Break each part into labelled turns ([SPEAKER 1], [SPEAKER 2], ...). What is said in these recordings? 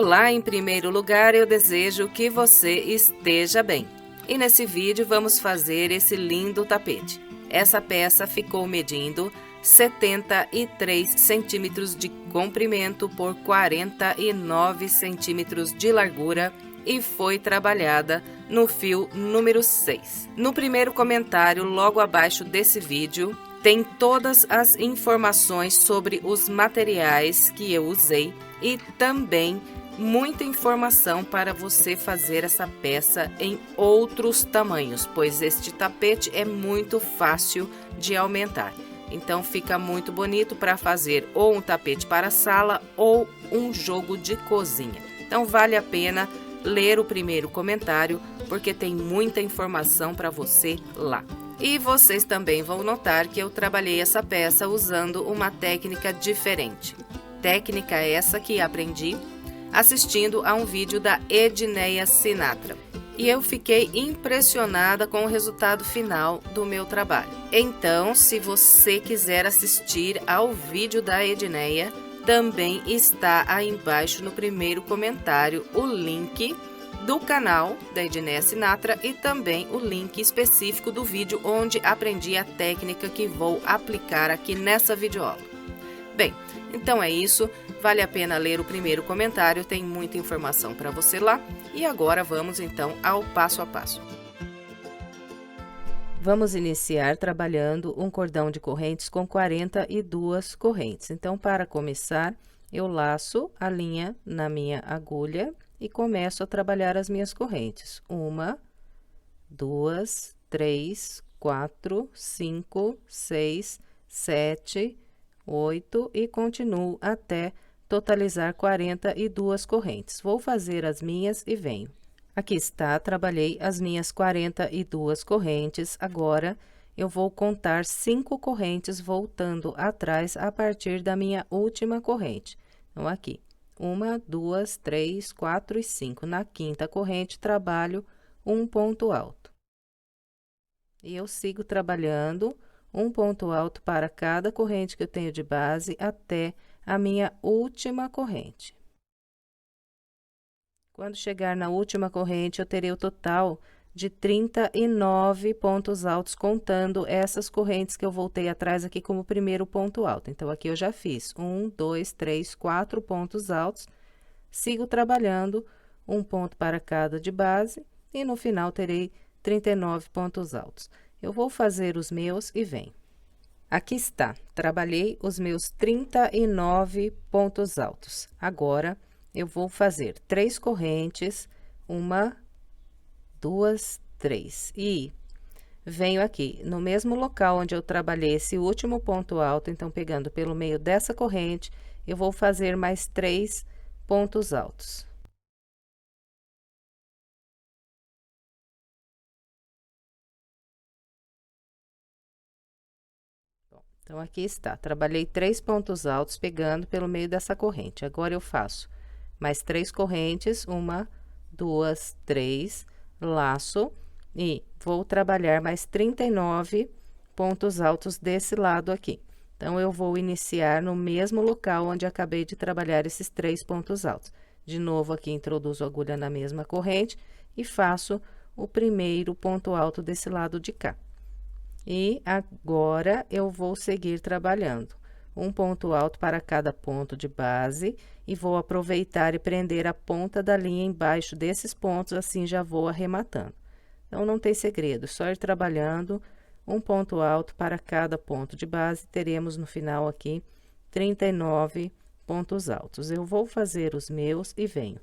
[SPEAKER 1] Olá, em primeiro lugar eu desejo que você esteja bem. E nesse vídeo vamos fazer esse lindo tapete. Essa peça ficou medindo 73 centímetros de comprimento por 49 centímetros de largura e foi trabalhada no fio número 6. No primeiro comentário, logo abaixo desse vídeo, tem todas as informações sobre os materiais que eu usei e também muita informação para você fazer essa peça em outros tamanhos, pois este tapete é muito fácil de aumentar. Então fica muito bonito para fazer ou um tapete para sala ou um jogo de cozinha. Então vale a pena ler o primeiro comentário, porque tem muita informação para você lá. E vocês também vão notar que eu trabalhei essa peça usando uma técnica diferente. Técnica essa que aprendi assistindo a um vídeo da Edneia Sinatra. E eu fiquei impressionada com o resultado final do meu trabalho. Então, se você quiser assistir ao vídeo da Edneia, também está aí embaixo no primeiro comentário o link do canal da Edneia Sinatra e também o link específico do vídeo onde aprendi a técnica que vou aplicar aqui nessa videoaula. Bem, então é isso, vale a pena ler o primeiro comentário, tem muita informação para você lá. E agora vamos então ao passo a passo. Vamos iniciar trabalhando um cordão de correntes com 42 correntes. Então, para começar, eu laço a linha na minha agulha e começo a trabalhar as minhas correntes. 1, 2, 3, 4, 5, 6, 7, 8 e continuo até totalizar 42 correntes. Vou fazer as minhas e venho. Aqui está, trabalhei as minhas 42 correntes. Agora, eu vou contar 5 correntes voltando atrás a partir da minha última corrente. Então, aqui, 1, 2, 3, 4 e 5. Na quinta corrente, trabalho um ponto alto. E eu sigo trabalhando um ponto alto para cada corrente que eu tenho de base até a minha última corrente. Quando chegar na última corrente, eu terei o total de 39 pontos altos, contando essas correntes que eu voltei atrás aqui como primeiro ponto alto. Então, aqui eu já fiz 1, 2, 3, 4 pontos altos, sigo trabalhando um ponto para cada de base e no final terei 39 pontos altos. Eu vou fazer os meus e venho. Aqui está, trabalhei os meus 39 pontos altos. Agora, eu vou fazer 3 correntes, 1, 2, 3. E venho aqui, no mesmo local onde eu trabalhei esse último ponto alto, então, pegando pelo meio dessa corrente, eu vou fazer mais 3 pontos altos. Então, aqui está, trabalhei 3 pontos altos pegando pelo meio dessa corrente. Agora, eu faço mais 3 correntes, 1, 2, 3, laço e vou trabalhar mais 39 pontos altos desse lado aqui. Então, eu vou iniciar no mesmo local onde acabei de trabalhar esses 3 pontos altos. De novo, aqui introduzo a agulha na mesma corrente e faço o primeiro ponto alto desse lado de cá. E agora, eu vou seguir trabalhando um ponto alto para cada ponto de base e vou aproveitar e prender a ponta da linha embaixo desses pontos, assim já vou arrematando. Então, não tem segredo, só ir trabalhando um ponto alto para cada ponto de base, teremos no final aqui 39 pontos altos. Eu vou fazer os meus e venho.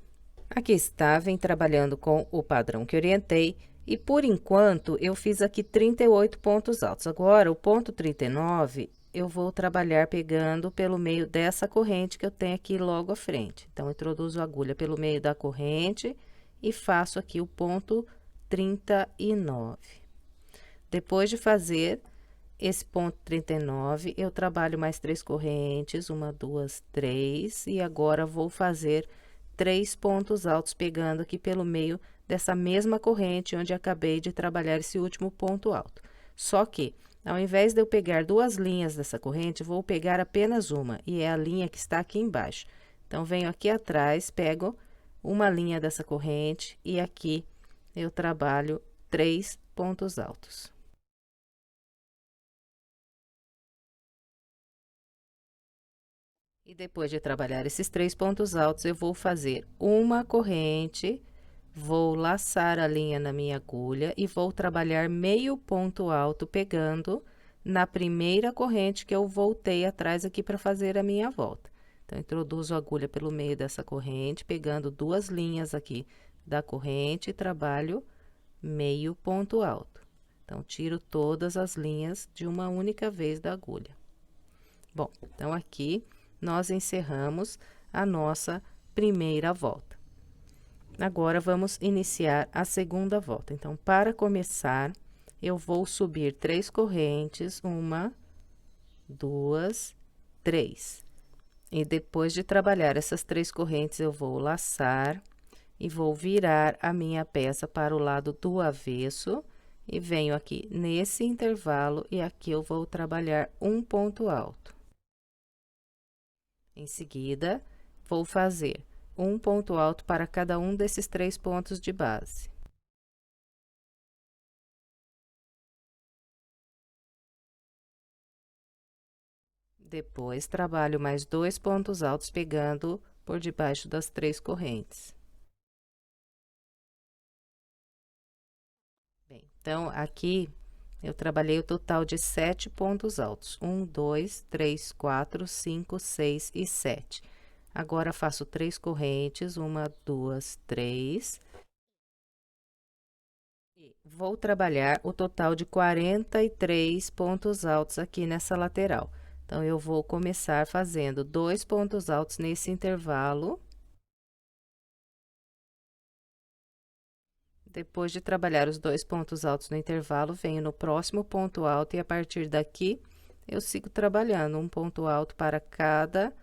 [SPEAKER 1] Aqui está, vem trabalhando com o padrão que orientei. E, por enquanto, eu fiz aqui 38 pontos altos. Agora, o ponto 39, eu vou trabalhar pegando pelo meio dessa corrente que eu tenho aqui logo à frente. Então, introduzo a agulha pelo meio da corrente e faço aqui o ponto 39. Depois de fazer esse ponto 39, eu trabalho mais 3 correntes, 1, 2, 3, e agora vou fazer 3 pontos altos pegando aqui pelo meio dessa mesma corrente onde acabei de trabalhar esse último ponto alto. Só que, ao invés de eu pegar 2 linhas dessa corrente, vou pegar apenas uma, e é a linha que está aqui embaixo. Então, venho aqui atrás, pego uma linha dessa corrente e aqui eu trabalho 3 pontos altos. E depois de trabalhar esses 3 pontos altos, eu vou fazer uma corrente, vou laçar a linha na minha agulha e vou trabalhar meio ponto alto pegando na primeira corrente que eu voltei atrás aqui para fazer a minha volta. Então, introduzo a agulha pelo meio dessa corrente, pegando 2 linhas aqui da corrente e trabalho meio ponto alto. Então, tiro todas as linhas de uma única vez da agulha. Bom, então aqui nós encerramos a nossa primeira volta. Agora, vamos iniciar a segunda volta. Então, para começar, eu vou subir 3 correntes, 1, 2, 3. E depois de trabalhar essas 3 correntes, eu vou laçar e vou virar a minha peça para o lado do avesso. E venho aqui nesse intervalo e aqui eu vou trabalhar um ponto alto. Em seguida, vou fazer um ponto alto para cada um desses 3 pontos de base. Depois, trabalho mais 2 pontos altos pegando por debaixo das 3 correntes. Bem, então, aqui eu trabalhei o total de 7 pontos altos. 1, 2, 3, 4, 5, 6 e 7. Agora, faço 3 correntes, 1, 2, 3. E vou trabalhar o total de 43 pontos altos aqui nessa lateral. Então, eu vou começar fazendo 2 pontos altos nesse intervalo. Depois de trabalhar os 2 pontos altos no intervalo, venho no próximo ponto alto e a partir daqui eu sigo trabalhando um ponto alto para cada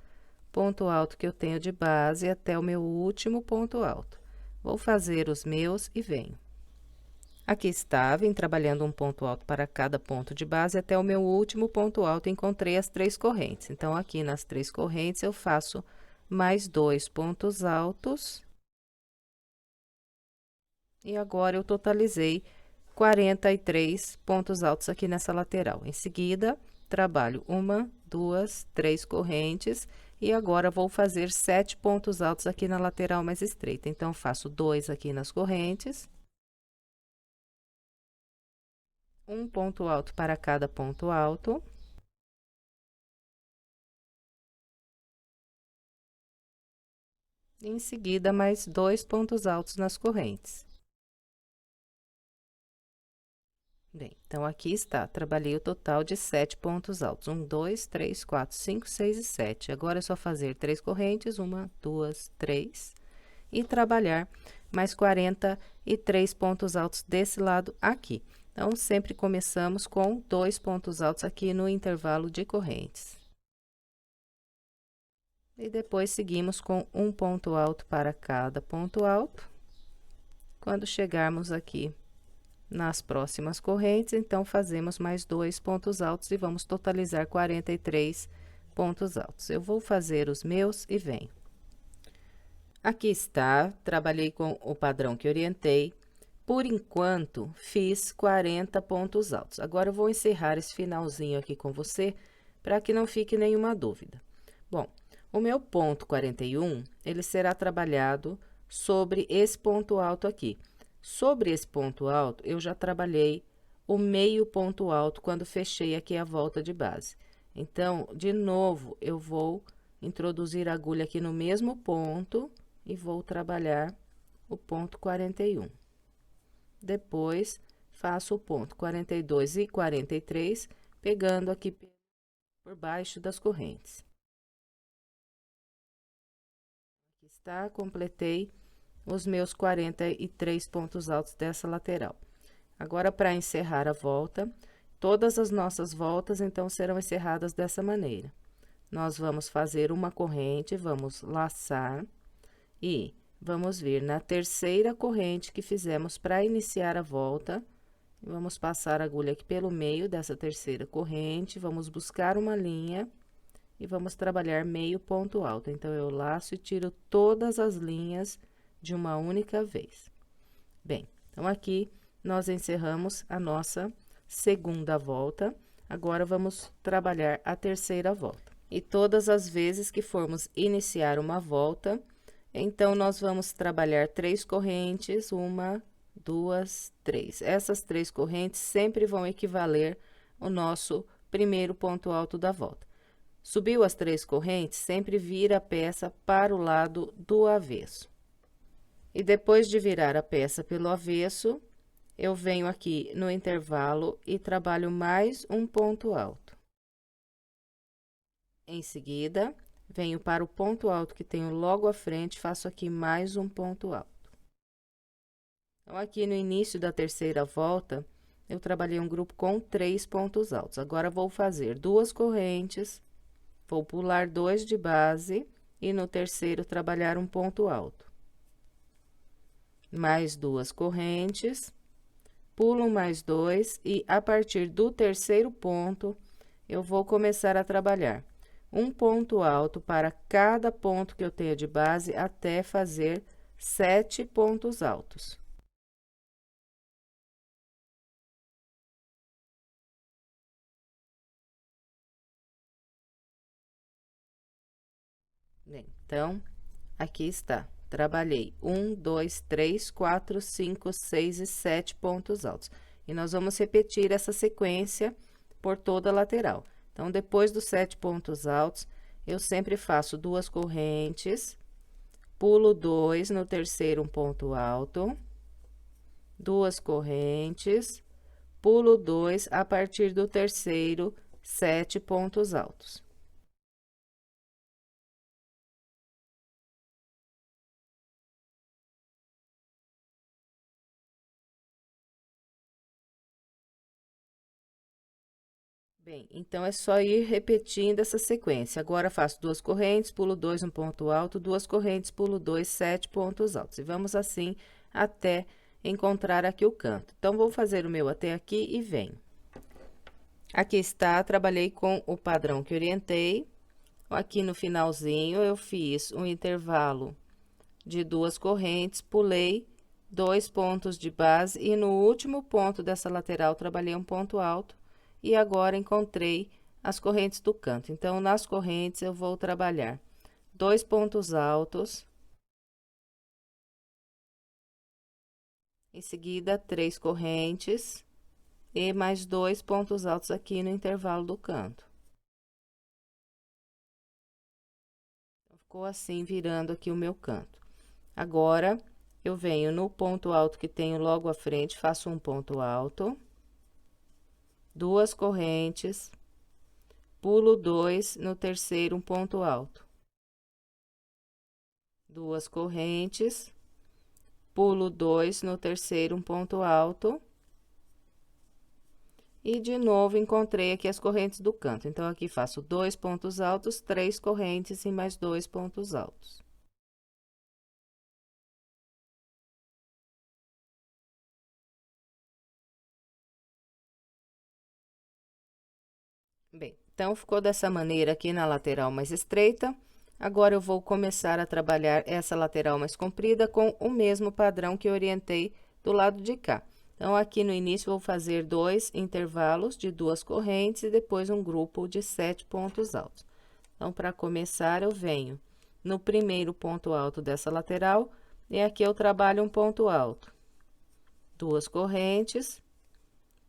[SPEAKER 1] ponto alto que eu tenho de base até o meu último ponto alto. Vou fazer os meus e venho. Aqui está, vim trabalhando um ponto alto para cada ponto de base até o meu último ponto alto, encontrei as 3 correntes. Então, aqui nas 3 correntes, eu faço mais 2 pontos altos. E agora, eu totalizei 43 pontos altos aqui nessa lateral. Em seguida, trabalho 1, 2, 3 correntes. E agora, vou fazer 7 pontos altos aqui na lateral mais estreita. Então, faço 2 aqui nas correntes. Um ponto alto para cada ponto alto. Em seguida, mais 2 pontos altos nas correntes. Bem, então, aqui está, trabalhei o total de 7 pontos altos. 1, 2, 3, 4, 5, 6 e 7. Agora, é só fazer 3 correntes, 1, 2, 3, e trabalhar mais 43 pontos altos desse lado aqui. Então, sempre começamos com 2 pontos altos aqui no intervalo de correntes. E depois, seguimos com um ponto alto para cada ponto alto. Quando chegarmos aqui nas próximas correntes, então, fazemos mais 2 pontos altos e vamos totalizar 43 pontos altos. Eu vou fazer os meus e venho. Aqui está, trabalhei com o padrão que orientei. Por enquanto, fiz 40 pontos altos. Agora, eu vou encerrar esse finalzinho aqui com você, para que não fique nenhuma dúvida. Bom, o meu ponto 41, ele será trabalhado sobre esse ponto alto aqui. Sobre esse ponto alto, eu já trabalhei o meio ponto alto quando fechei aqui a volta de base. Então, de novo, eu vou introduzir a agulha aqui no mesmo ponto e vou trabalhar o ponto 41. Depois, faço o ponto 42 e 43, pegando aqui por baixo das correntes. Aqui está, completei os meus 43 pontos altos dessa lateral. Agora, para encerrar a volta, todas as nossas voltas, então, serão encerradas dessa maneira. Nós vamos fazer uma corrente, vamos laçar e vamos vir na terceira corrente que fizemos para iniciar a volta. Vamos passar a agulha aqui pelo meio dessa terceira corrente, vamos buscar uma linha e vamos trabalhar meio ponto alto. Então, eu laço e tiro todas as linhas de uma única vez. Bem, então, aqui nós encerramos a nossa segunda volta. Agora, vamos trabalhar a terceira volta. E todas as vezes que formos iniciar uma volta, então, nós vamos trabalhar 3 correntes, 1, 2, 3. Essas 3 correntes sempre vão equivaler ao nosso primeiro ponto alto da volta. Subiu as 3 correntes, sempre vira a peça para o lado do avesso. E depois de virar a peça pelo avesso, eu venho aqui no intervalo e trabalho mais um ponto alto. Em seguida, venho para o ponto alto que tenho logo à frente, faço aqui mais um ponto alto. Então, aqui no início da terceira volta, eu trabalhei um grupo com 3 pontos altos. Agora, vou fazer 2 correntes, vou pular 2 de base e no terceiro trabalhar um ponto alto. Mais 2 correntes, pulo mais 2 e a partir do terceiro ponto, eu vou começar a trabalhar um ponto alto para cada ponto que eu tenho de base até fazer 7 pontos altos. Bem, então, aqui está. Trabalhei 1, 2, 3, 4, 5, 6 e 7 pontos altos. E nós vamos repetir essa sequência por toda a lateral. Então, depois dos 7 pontos altos, eu sempre faço 2 correntes, pulo 2, no terceiro um ponto alto, 2 correntes, pulo 2, a partir do terceiro, 7 pontos altos. Bem, então, é só ir repetindo essa sequência. Agora, faço 2 correntes, pulo 2, um ponto alto, 2 correntes, pulo 2, 7 pontos altos. E vamos assim até encontrar aqui o canto. Então, vou fazer o meu até aqui e venho. Aqui está, trabalhei com o padrão que orientei. Aqui no finalzinho, eu fiz um intervalo de 2 correntes, pulei 2 pontos de base e no último ponto dessa lateral, trabalhei um ponto alto. E agora, encontrei as correntes do canto. Então, nas correntes, eu vou trabalhar 2 pontos altos. Em seguida, 3 correntes. E mais 2 pontos altos aqui no intervalo do canto. Ficou assim, virando aqui o meu canto. Agora, eu venho no ponto alto que tenho logo à frente, faço um ponto alto. 2 correntes, pulo 2, no terceiro um ponto alto. 2 correntes, pulo 2, no terceiro um ponto alto. E de novo, encontrei aqui as correntes do canto. Então, aqui faço 2 pontos altos, 3 correntes e mais 2 pontos altos. Bem, então, ficou dessa maneira aqui na lateral mais estreita. Agora, eu vou começar a trabalhar essa lateral mais comprida com o mesmo padrão que eu orientei do lado de cá. Então, aqui no início, vou fazer 2 intervalos de 2 correntes e depois um grupo de 7 pontos altos. Então, para começar, eu venho no primeiro ponto alto dessa lateral e aqui eu trabalho um ponto alto. 2 correntes,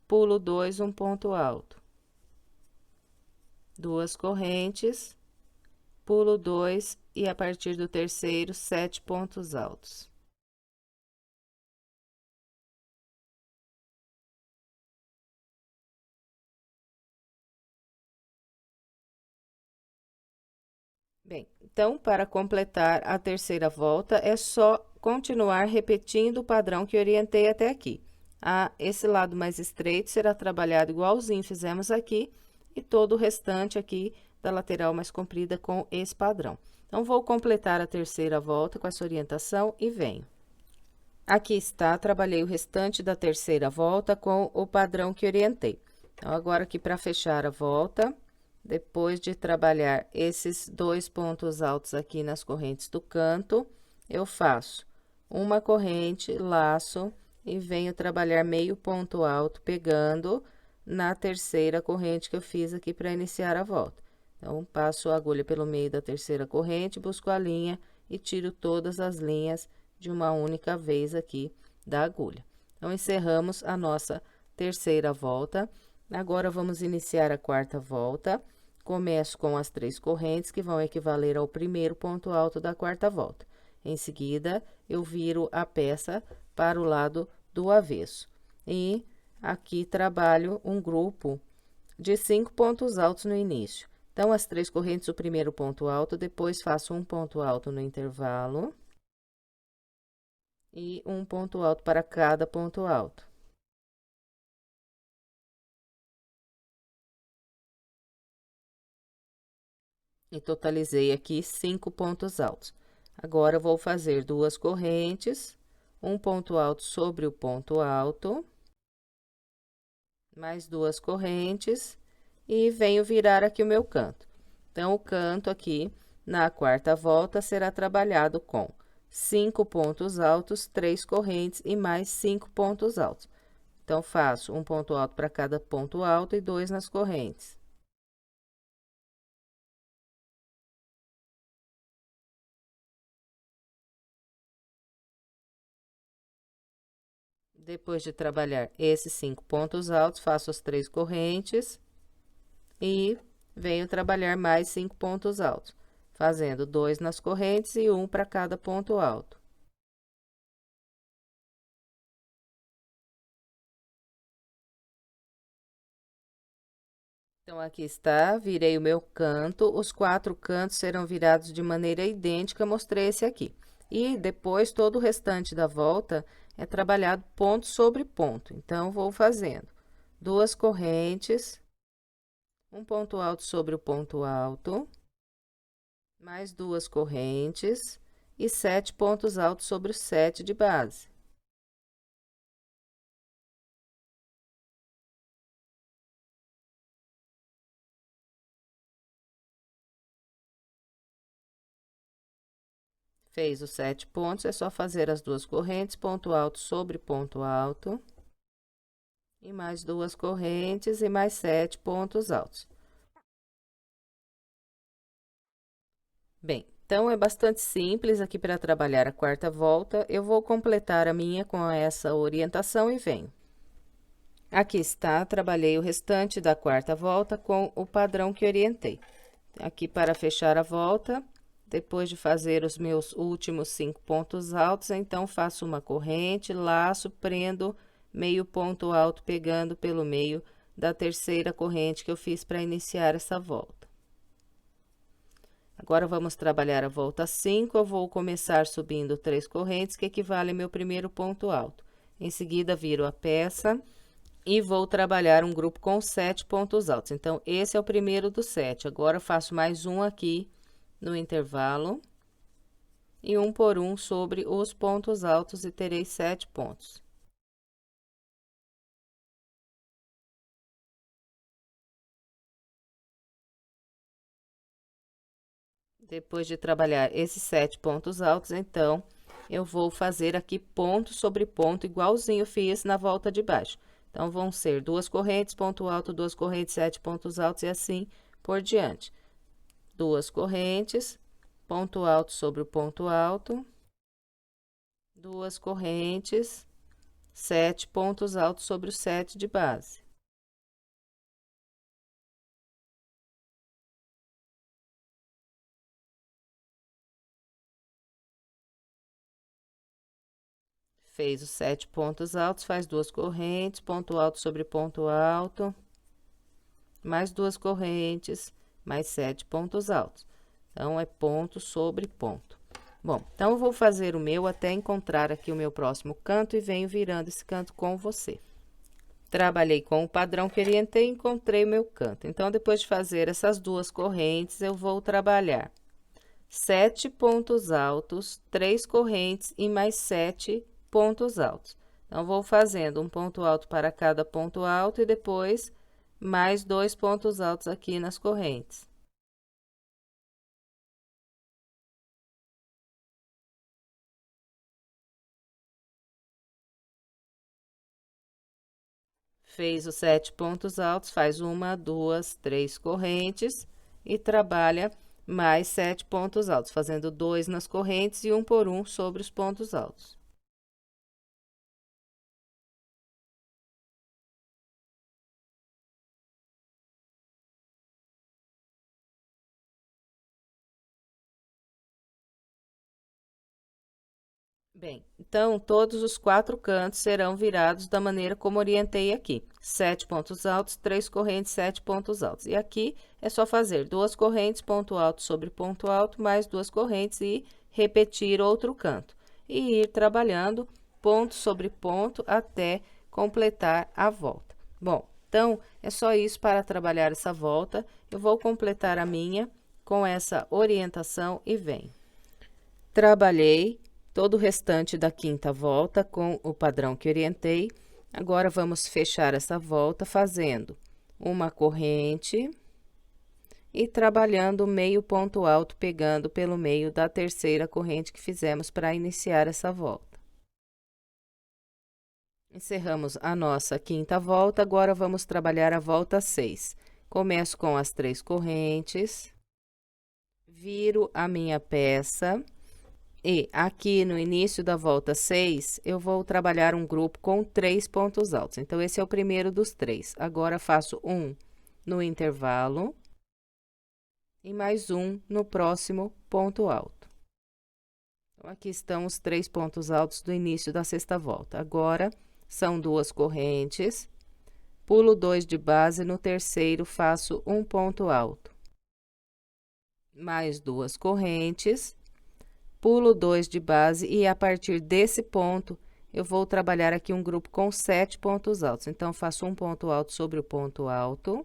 [SPEAKER 1] pulo 2, um ponto alto. 2 correntes, pulo 2 e a partir do terceiro, 7 pontos altos. Bem, então, para completar a terceira volta, é só continuar repetindo o padrão que orientei até aqui. Esse lado mais estreito será trabalhado igualzinho fizemos aqui, e todo o restante aqui da lateral mais comprida com esse padrão. Então, vou completar a terceira volta com essa orientação e venho. Aqui está, trabalhei o restante da terceira volta com o padrão que orientei. Então, agora aqui para fechar a volta, depois de trabalhar esses 2 pontos altos aqui nas correntes do canto, eu faço uma corrente, laço e venho trabalhar meio ponto alto, pegando na terceira corrente que eu fiz aqui para iniciar a volta. Então, passo a agulha pelo meio da terceira corrente, busco a linha e tiro todas as linhas de uma única vez aqui da agulha. Então, encerramos a nossa terceira volta. Agora, vamos iniciar a quarta volta. Começo com as 3 correntes, que vão equivaler ao primeiro ponto alto da quarta volta. Em seguida, eu viro a peça para o lado do avesso. E aqui trabalho um grupo de 5 pontos altos no início. Então, as 3 correntes, o primeiro ponto alto, depois faço um ponto alto no intervalo. E um ponto alto para cada ponto alto. E totalizei aqui 5 pontos altos. Agora, vou fazer 2 correntes, um ponto alto sobre o ponto alto, mais 2 correntes, e venho virar aqui o meu canto. Então, o canto aqui, na quarta volta, será trabalhado com 5 pontos altos, 3 correntes e mais 5 pontos altos. Então, faço um ponto alto para cada ponto alto e 2 nas correntes. Depois de trabalhar esses 5 pontos altos, faço as 3 correntes e venho trabalhar mais 5 pontos altos, fazendo 2 nas correntes e 1 para cada ponto alto. Então, aqui está, virei o meu canto, os 4 cantos serão virados de maneira idêntica, mostrei esse aqui. E depois, todo o restante da volta é trabalhado ponto sobre ponto. Então, vou fazendo 2 correntes, um ponto alto sobre o ponto alto, mais 2 correntes e 7 pontos altos sobre o 7 de base. Fez os 7 pontos, é só fazer as 2 correntes, ponto alto sobre ponto alto. E mais 2 correntes e mais 7 pontos altos. Bem, então, é bastante simples aqui para trabalhar a quarta volta. Eu vou completar a minha com essa orientação e venho. Aqui está, trabalhei o restante da quarta volta com o padrão que orientei. Aqui para fechar a volta, depois de fazer os meus últimos 5 pontos altos, então, faço uma corrente, laço, prendo meio ponto alto, pegando pelo meio da terceira corrente que eu fiz para iniciar essa volta. Agora, vamos trabalhar a volta 5, eu vou começar subindo 3 correntes, que equivale ao meu primeiro ponto alto. Em seguida, viro a peça e vou trabalhar um grupo com 7 pontos altos. Então, esse é o primeiro dos 7. Agora, faço mais um aqui no intervalo e um por um sobre os pontos altos e terei 7 pontos. Depois de trabalhar esses 7 pontos altos, então, eu vou fazer aqui ponto sobre ponto, igualzinho fiz na volta de baixo. Então, vão ser 2 correntes, ponto alto, 2 correntes, 7 pontos altos e assim por diante. 2 correntes, ponto alto sobre o ponto alto, 2 correntes, 7 pontos altos sobre o 7 de base. Fez os 7 pontos altos, faz 2 correntes, ponto alto sobre ponto alto, mais 2 correntes, mais 7 pontos altos. Então, é ponto sobre ponto. Bom, então, eu vou fazer o meu até encontrar aqui o meu próximo canto e venho virando esse canto com você. Trabalhei com o padrão que orientei e encontrei o meu canto. Então, depois de fazer essas 2 correntes, eu vou trabalhar 7 pontos altos, 3 correntes e mais 7 pontos altos. Então, vou fazendo um ponto alto para cada ponto alto e depois mais 2 pontos altos aqui nas correntes. Fez os 7 pontos altos, faz 1, 2, 3 correntes e trabalha mais 7 pontos altos, fazendo 2 nas correntes e 1 por 1 sobre os pontos altos. Bem, então, todos os 4 cantos serão virados da maneira como orientei aqui. 7 pontos altos, 3 correntes, 7 pontos altos. E aqui é só fazer 2 correntes, ponto alto sobre ponto alto, mais 2 correntes e repetir outro canto. E ir trabalhando ponto sobre ponto até completar a volta. Bom, então, é só isso para trabalhar essa volta. Eu vou completar a minha com essa orientação e venho. Trabalhei todo o restante da quinta volta com o padrão que orientei. Agora, vamos fechar essa volta fazendo uma corrente e trabalhando meio ponto alto, pegando pelo meio da terceira corrente que fizemos para iniciar essa volta. Encerramos a nossa quinta volta, agora vamos trabalhar a volta 6. Começo com as 3 correntes, viro a minha peça. E aqui no início da volta 6, eu vou trabalhar um grupo com 3 pontos altos. Então, esse é o primeiro dos 3. Agora, faço 1 no intervalo e mais 1 no próximo ponto alto. Então, aqui estão os 3 pontos altos do início da sexta volta. Agora, são 2 correntes, pulo 2 de base, no terceiro faço um ponto alto. Mais 2 correntes, pulo 2 de base e a partir desse ponto, eu vou trabalhar aqui um grupo com 7 pontos altos. Então, faço um ponto alto sobre o ponto alto.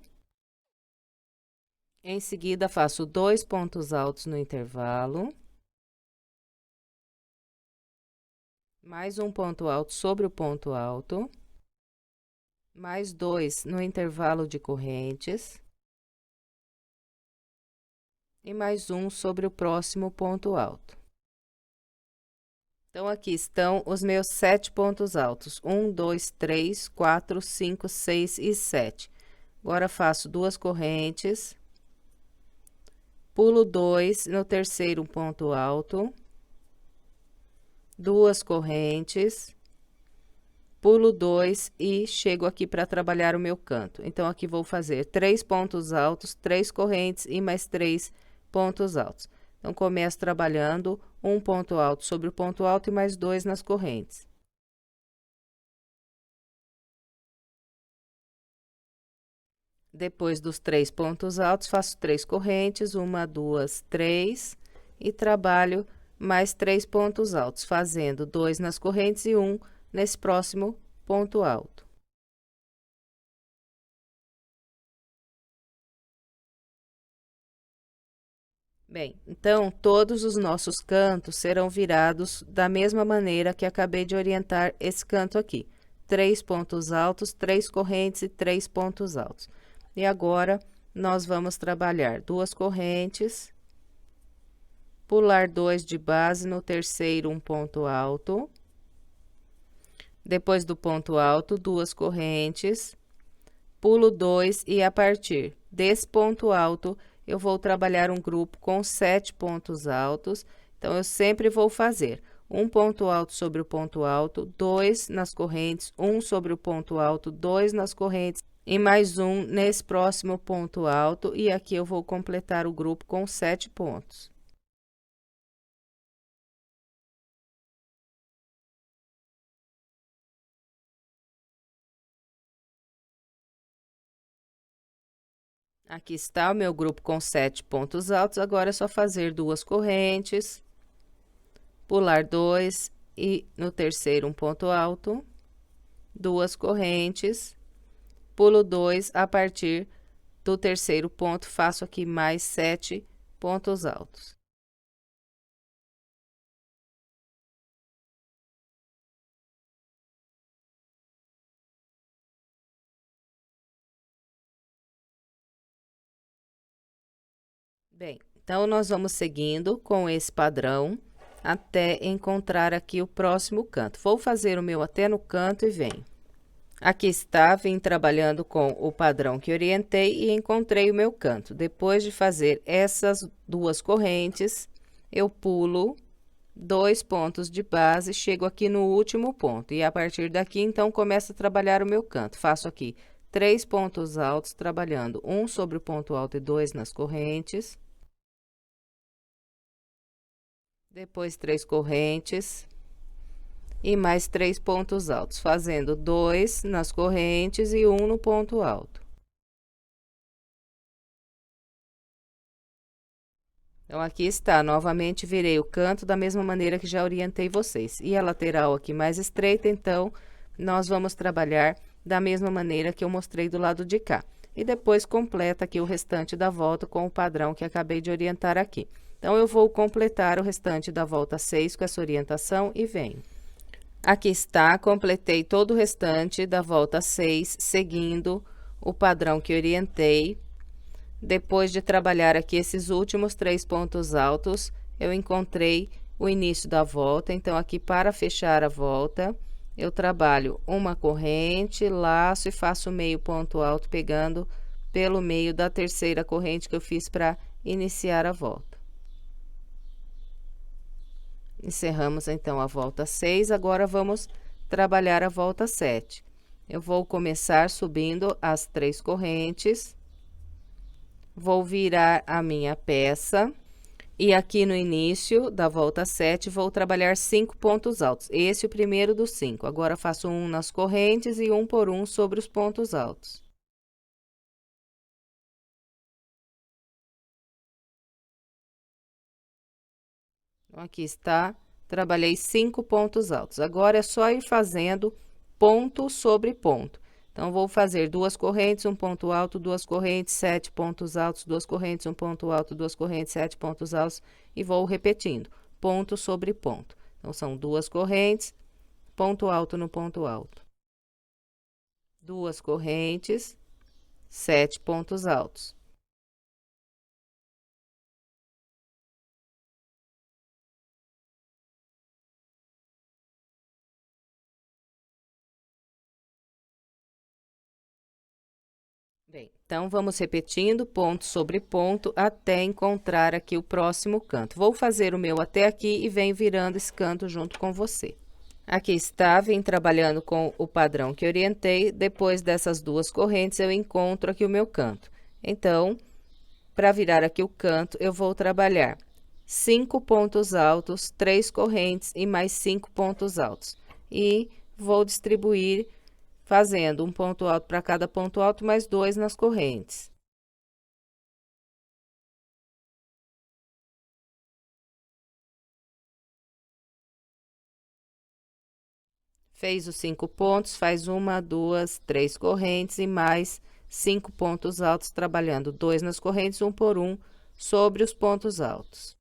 [SPEAKER 1] Em seguida, faço 2 pontos altos no intervalo. Mais um ponto alto sobre o ponto alto. Mais 2 no intervalo de correntes. E mais um sobre o próximo ponto alto. Então, aqui estão os meus 7 pontos altos. 1, 2, 3, 4, 5, 6 e 7. Agora, faço 2 correntes. Pulo 2 no terceiro ponto alto. 2 correntes. Pulo 2 e chego aqui para trabalhar o meu canto. Então, aqui vou fazer 3 pontos altos, 3 correntes e mais 3 pontos altos. Então, começo trabalhando um ponto alto sobre o ponto alto e mais 2 nas correntes. Depois dos 3 pontos altos, faço 3 correntes, 1, 2, 3, e trabalho mais 3 pontos altos, fazendo 2 nas correntes e 1 nesse próximo ponto alto. Bem, então, todos os nossos cantos serão virados da mesma maneira que acabei de orientar esse canto aqui. 3 pontos altos, 3 correntes e 3 pontos altos. E agora, nós vamos trabalhar 2 correntes, pular 2 de base, no terceiro um ponto alto. Depois do ponto alto, 2 correntes, pulo 2 e a partir desse ponto alto, eu vou trabalhar um grupo com 7 pontos altos. Então, eu sempre vou fazer um ponto alto sobre o ponto alto, 2 nas correntes, 1 sobre o ponto alto, 2 nas correntes e mais um nesse próximo ponto alto. E aqui eu vou completar o grupo com 7 pontos. Aqui está o meu grupo com 7 pontos altos. Agora, é só fazer 2 correntes, pular 2 e no terceiro um ponto alto, 2 correntes, pulo 2, a partir do terceiro ponto, faço aqui mais 7 pontos altos. Bem, então, nós vamos seguindo com esse padrão até encontrar aqui o próximo canto. Vou fazer o meu até no canto e venho. Aqui está, vim trabalhando com o padrão que orientei e encontrei o meu canto. Depois de fazer essas duas correntes, eu pulo 2 pontos de base, chego aqui no último ponto. E a partir daqui, então, começo a trabalhar o meu canto. Faço aqui 3 pontos altos, trabalhando um sobre o ponto alto e 2 nas correntes. Depois, 3 correntes. E mais 3 pontos altos, fazendo 2 nas correntes e 1 no ponto alto. Então, aqui está, novamente virei o canto da mesma maneira que já orientei vocês. E a lateral aqui mais estreita, então, nós vamos trabalhar da mesma maneira que eu mostrei do lado de cá. E depois completa aqui o restante da volta com o padrão que acabei de orientar aqui. Então, eu vou completar o restante da volta 6 com essa orientação e venho. Aqui está, completei todo o restante da volta 6, seguindo o padrão que orientei. Depois de trabalhar aqui esses últimos 3 pontos altos, eu encontrei o início da volta. Então, aqui para fechar a volta, eu trabalho uma corrente, laço e faço meio ponto alto, pegando pelo meio da terceira corrente que eu fiz para iniciar a volta. Encerramos, então, a volta 6, agora vamos trabalhar a volta 7. Eu vou começar subindo as 3 correntes, vou virar a minha peça, e aqui no início da volta 7, vou trabalhar 5 pontos altos. Esse é o primeiro dos 5. Agora, faço um nas correntes e um por um sobre os pontos altos. Aqui está, trabalhei 5 pontos altos. Agora, é só ir fazendo ponto sobre ponto. Então, vou fazer 2 correntes, um ponto alto, 2 correntes, 7 pontos altos, 2 correntes, um ponto alto, 2 correntes, 7 pontos altos, e vou repetindo, ponto sobre ponto. Então, são 2 correntes, ponto alto no ponto alto. 2 correntes, 7 pontos altos. Bem, então, vamos repetindo ponto sobre ponto até encontrar aqui o próximo canto. Vou fazer o meu até aqui e venho virando esse canto junto com você. Aqui está, vim trabalhando com o padrão que orientei. Depois dessas 2 correntes, eu encontro aqui o meu canto. Então, para virar aqui o canto, eu vou trabalhar 5 pontos altos, 3 correntes e mais 5 pontos altos. E vou distribuir fazendo um ponto alto para cada ponto alto, mais 2 nas correntes. Fez os 5 pontos, faz 1, 2, 3 correntes e mais 5 pontos altos, trabalhando 2 nas correntes, um por um, sobre os pontos altos.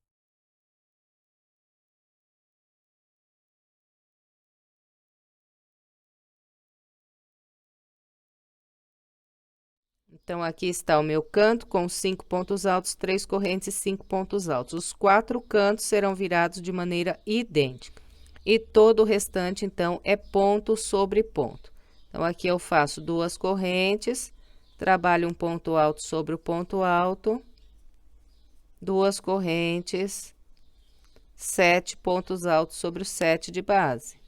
[SPEAKER 1] Então, aqui está o meu canto com 5 pontos altos, 3 correntes e 5 pontos altos. Os 4 cantos serão virados de maneira idêntica. E todo o restante, então, é ponto sobre ponto. Então, aqui eu faço 2 correntes, trabalho um ponto alto sobre o ponto alto, 2 correntes, 7 pontos altos sobre o 7 de base.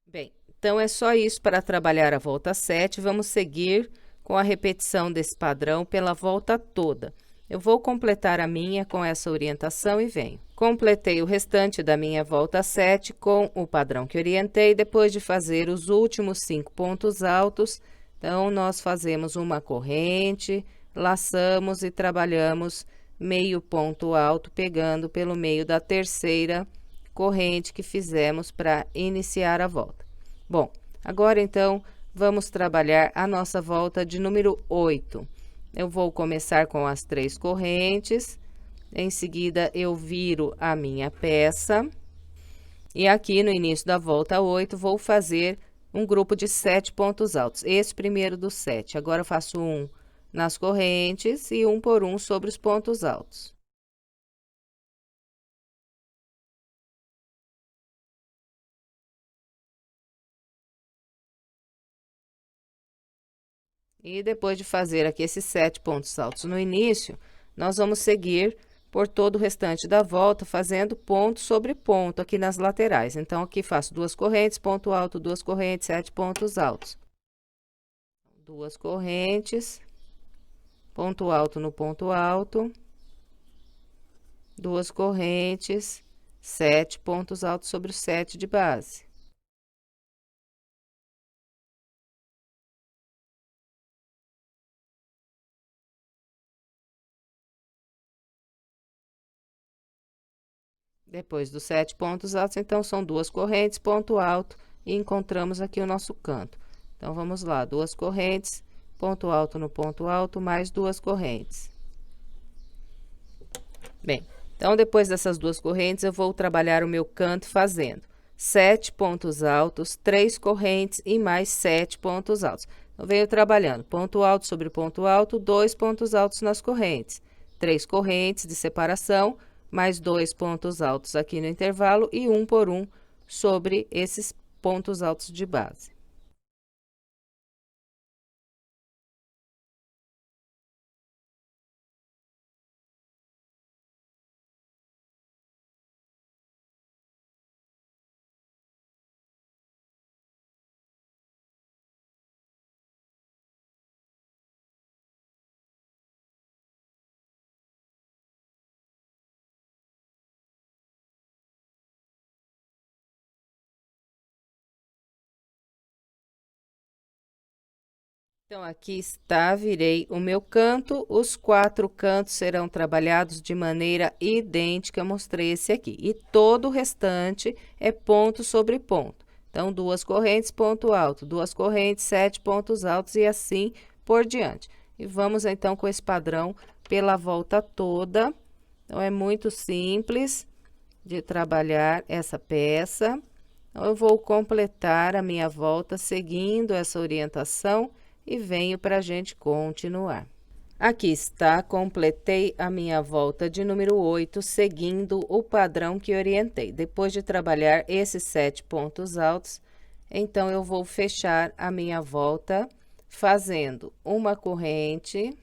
[SPEAKER 1] Bem, então, é só isso para trabalhar a volta 7. Vamos seguir com a repetição desse padrão pela volta toda. Eu vou completar a minha com essa orientação e venho. Completei o restante da minha volta 7 com o padrão que orientei. Depois de fazer os últimos 5 pontos altos, então, nós fazemos uma corrente, laçamos e trabalhamos meio ponto alto, pegando pelo meio da terceira corrente que fizemos para iniciar a volta. Bom, agora, então, vamos trabalhar a nossa volta de número 8. Eu vou começar com as 3 correntes, em seguida, eu viro a minha peça, e aqui no início da volta 8, vou fazer um grupo de 7 pontos altos, esse primeiro dos 7. Agora, eu faço 1, nas correntes e 1 por 1 sobre os pontos altos. E depois de fazer aqui esses 7 pontos altos no início, nós vamos seguir por todo o restante da volta, fazendo ponto sobre ponto aqui nas laterais. Então, aqui faço 2 correntes, ponto alto, 2 correntes, 7 pontos altos. 2 correntes, ponto alto no ponto alto, 2 correntes, 7 pontos altos sobre o 7 de base. Depois dos 7 pontos altos, então, são 2 correntes, ponto alto, e encontramos aqui o nosso canto. Então, vamos lá, 2 correntes, ponto alto no ponto alto, mais 2 correntes. Bem, então, depois dessas 2 correntes, eu vou trabalhar o meu canto fazendo 7 pontos altos, 3 correntes e mais 7 pontos altos. Então, venho trabalhando ponto alto sobre ponto alto, 2 pontos altos nas correntes, 3 correntes de separação, mais 2 pontos altos aqui no intervalo e 1 por 1 sobre esses pontos altos de base. Então, aqui está, virei o meu canto, os 4 cantos serão trabalhados de maneira idêntica, mostrei esse aqui. E todo o restante é ponto sobre ponto. Então, 2 correntes, ponto alto, 2 correntes, 7 pontos altos e assim por diante. E vamos, então, com esse padrão pela volta toda. Então, é muito simples de trabalhar essa peça. Então, eu vou completar a minha volta seguindo essa orientação e venho para a gente continuar. Aqui está, completei a minha volta de número 8, seguindo o padrão que orientei. Depois de trabalhar esses 7 pontos altos, então, eu vou fechar a minha volta fazendo uma corrente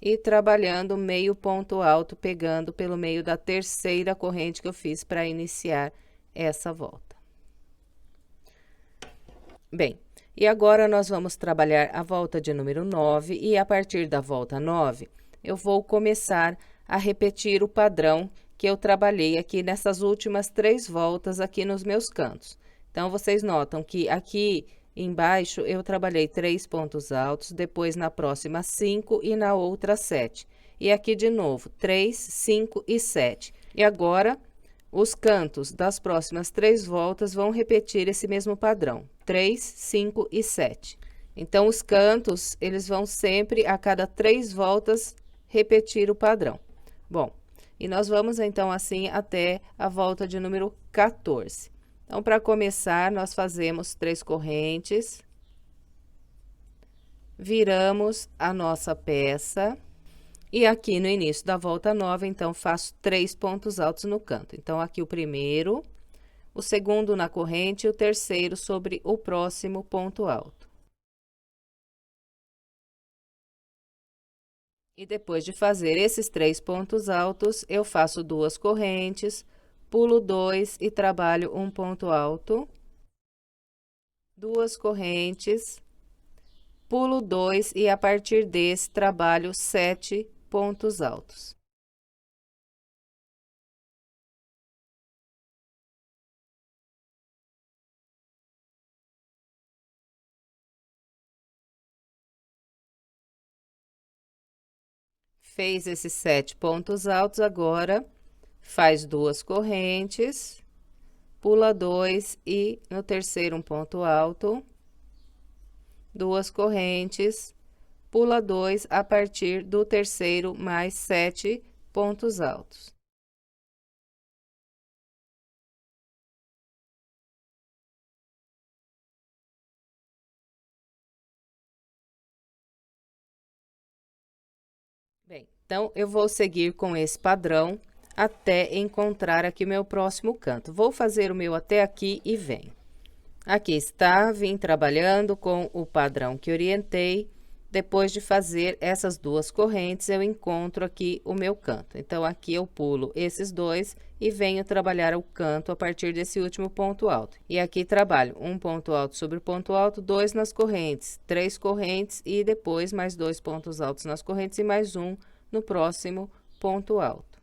[SPEAKER 1] e trabalhando meio ponto alto, pegando pelo meio da terceira corrente que eu fiz para iniciar essa volta. Bem, e agora nós vamos trabalhar a volta de número 9 e a partir da volta 9, eu vou começar a repetir o padrão que eu trabalhei aqui nessas últimas 3 voltas aqui nos meus cantos. Então, vocês notam que aqui embaixo eu trabalhei 3 pontos altos, depois na próxima 5 e na outra 7. E aqui de novo, 3, 5 e 7. E agora, os cantos das próximas 3 voltas vão repetir esse mesmo padrão, 3, 5 e 7. Então, os cantos, eles vão sempre, a cada 3 voltas, repetir o padrão. Bom, e nós vamos, então, assim, até a volta de número 14. Então, para começar, nós fazemos 3 correntes, viramos a nossa peça. E aqui no início da volta nova, então, faço 3 pontos altos no canto. Então, aqui o primeiro, o segundo na corrente e o terceiro sobre o próximo ponto alto. E depois de fazer esses 3 pontos altos, eu faço 2 correntes, pulo 2 e trabalho um ponto alto, 2 correntes, pulo 2 e a partir desse trabalho 7 pontos altos. Fez esses 7 pontos altos, agora faz 2 correntes, pula 2 e no terceiro um ponto alto, 2 correntes, pula 2 a partir do terceiro mais 7 pontos altos. Então, eu vou seguir com esse padrão até encontrar aqui o meu próximo canto. Vou fazer o meu até aqui e venho. Aqui está, vim trabalhando com o padrão que orientei. Depois de fazer essas duas correntes, eu encontro aqui o meu canto. Então, aqui eu pulo esses dois e venho trabalhar o canto a partir desse último ponto alto. E aqui trabalho um ponto alto sobre ponto alto, dois nas correntes, três correntes e depois mais dois pontos altos nas correntes e mais um no próximo ponto alto.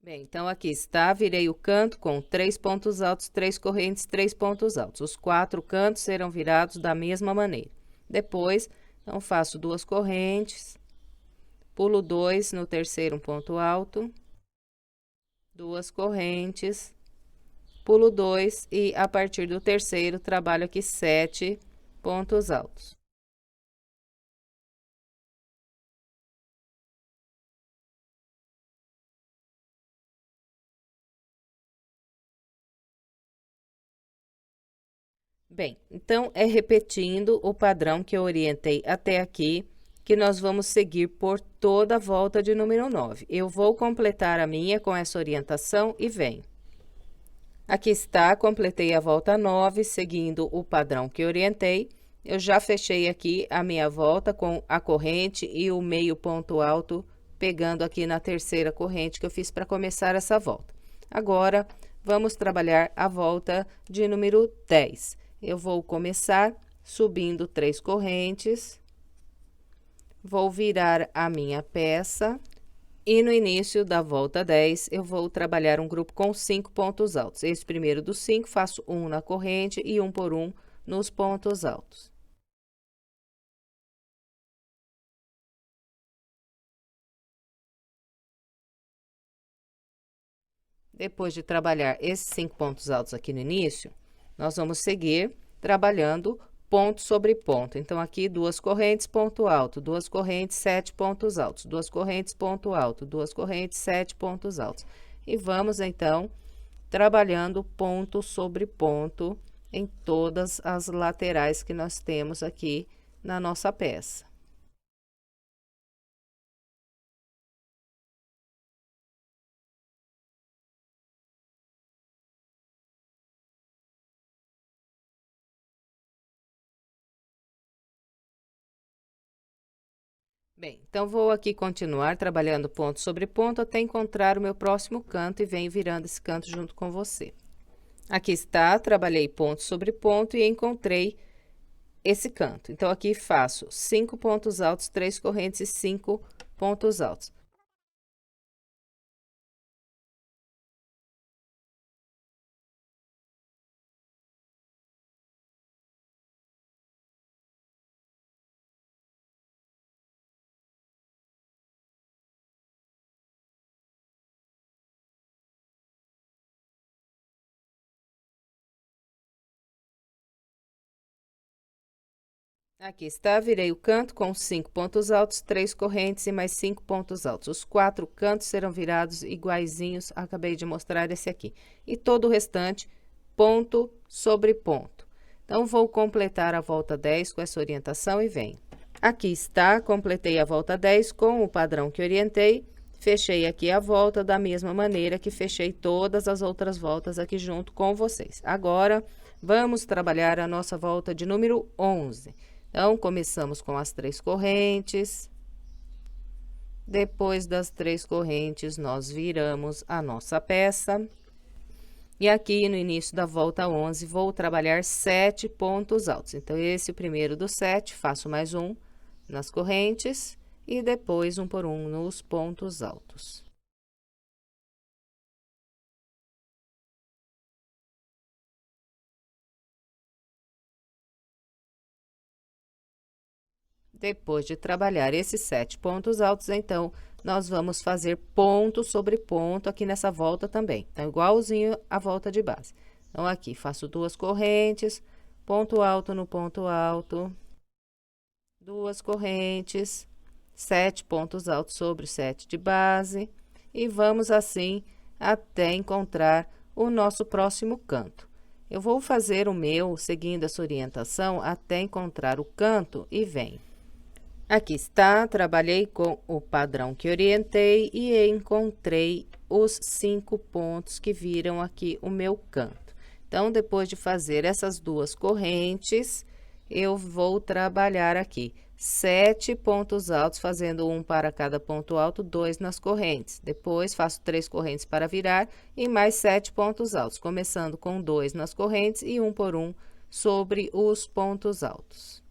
[SPEAKER 1] Bem, então, aqui está, virei o canto com três pontos altos, três correntes, três pontos altos. Os quatro cantos serão virados da mesma maneira. Depois, então, faço duas correntes, pulo dois no terceiro ponto alto, duas correntes, pulo dois e, a partir do terceiro, trabalho aqui 7 pontos altos. Bem, então, é repetindo o padrão que eu orientei até aqui, que nós vamos seguir por toda a volta de número 9. Eu vou completar a minha com essa orientação e venho. Aqui está, completei a volta 9, seguindo o padrão que orientei. Eu já fechei aqui a minha volta com a corrente e o meio ponto alto, pegando aqui na terceira corrente que eu fiz para começar essa volta. Agora, vamos trabalhar a volta de número 10. Eu vou começar subindo 3 correntes, vou virar a minha peça e no início da volta 10 eu vou trabalhar um grupo com 5 pontos altos. Esse primeiro dos 5 faço um na corrente e um por um nos pontos altos. Depois de trabalhar esses 5 pontos altos aqui no início, nós vamos seguir trabalhando ponto sobre ponto. Então, aqui, duas correntes, ponto alto, duas correntes, 7 pontos altos, duas correntes, ponto alto, duas correntes, 7 pontos altos. E vamos, então, trabalhando ponto sobre ponto em todas as laterais que nós temos aqui na nossa peça. Bem, então, vou aqui continuar trabalhando ponto sobre ponto até encontrar o meu próximo canto e venho virando esse canto junto com você. Aqui está, trabalhei ponto sobre ponto e encontrei esse canto. Então, aqui faço 5 pontos altos, 3 correntes e 5 pontos altos. Aqui está, virei o canto com 5 pontos altos, 3 correntes e mais 5 pontos altos. Os 4 cantos serão virados iguaizinhos, acabei de mostrar esse aqui. E todo o restante, ponto sobre ponto. Então, vou completar a volta 10 com essa orientação e venho. Aqui está, completei a volta 10 com o padrão que orientei. Fechei aqui a volta da mesma maneira que fechei todas as outras voltas aqui junto com vocês. Agora, vamos trabalhar a nossa volta de número 11. Então, começamos com as 3 correntes. Depois das 3 correntes, nós viramos a nossa peça. E aqui, no início da volta 11, vou trabalhar 7 pontos altos. Então, esse é o primeiro dos 7, faço mais um nas correntes e depois um por um nos pontos altos. Depois de trabalhar esses 7 pontos altos, então, nós vamos fazer ponto sobre ponto aqui nessa volta também. Então, igualzinho a volta de base. Então, aqui, faço 2 correntes, ponto alto no ponto alto, 2 correntes, 7 pontos altos sobre o 7 de base, e vamos assim até encontrar o nosso próximo canto. Eu vou fazer o meu seguindo essa orientação até encontrar o canto e venho. Aqui está, trabalhei com o padrão que orientei e encontrei os 5 pontos que viram aqui o meu canto. Então, depois de fazer essas duas correntes, eu vou trabalhar aqui 7 pontos altos, fazendo um para cada ponto alto, 2 nas correntes. Depois, faço 3 correntes para virar e mais 7 pontos altos, começando com 2 nas correntes e um por um sobre os pontos altos.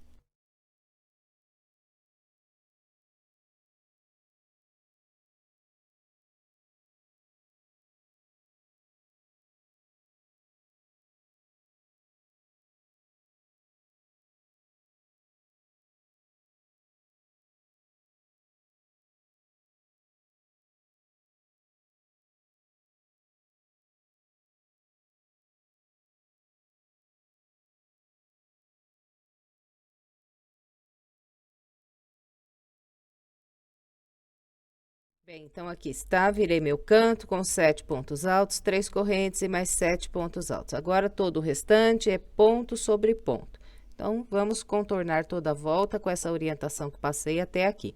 [SPEAKER 1] Bem, então aqui está, virei meu canto com 7 pontos altos, 3 correntes e mais 7 pontos altos. Agora, todo o restante é ponto sobre ponto. Então, vamos contornar toda a volta com essa orientação que passei até aqui.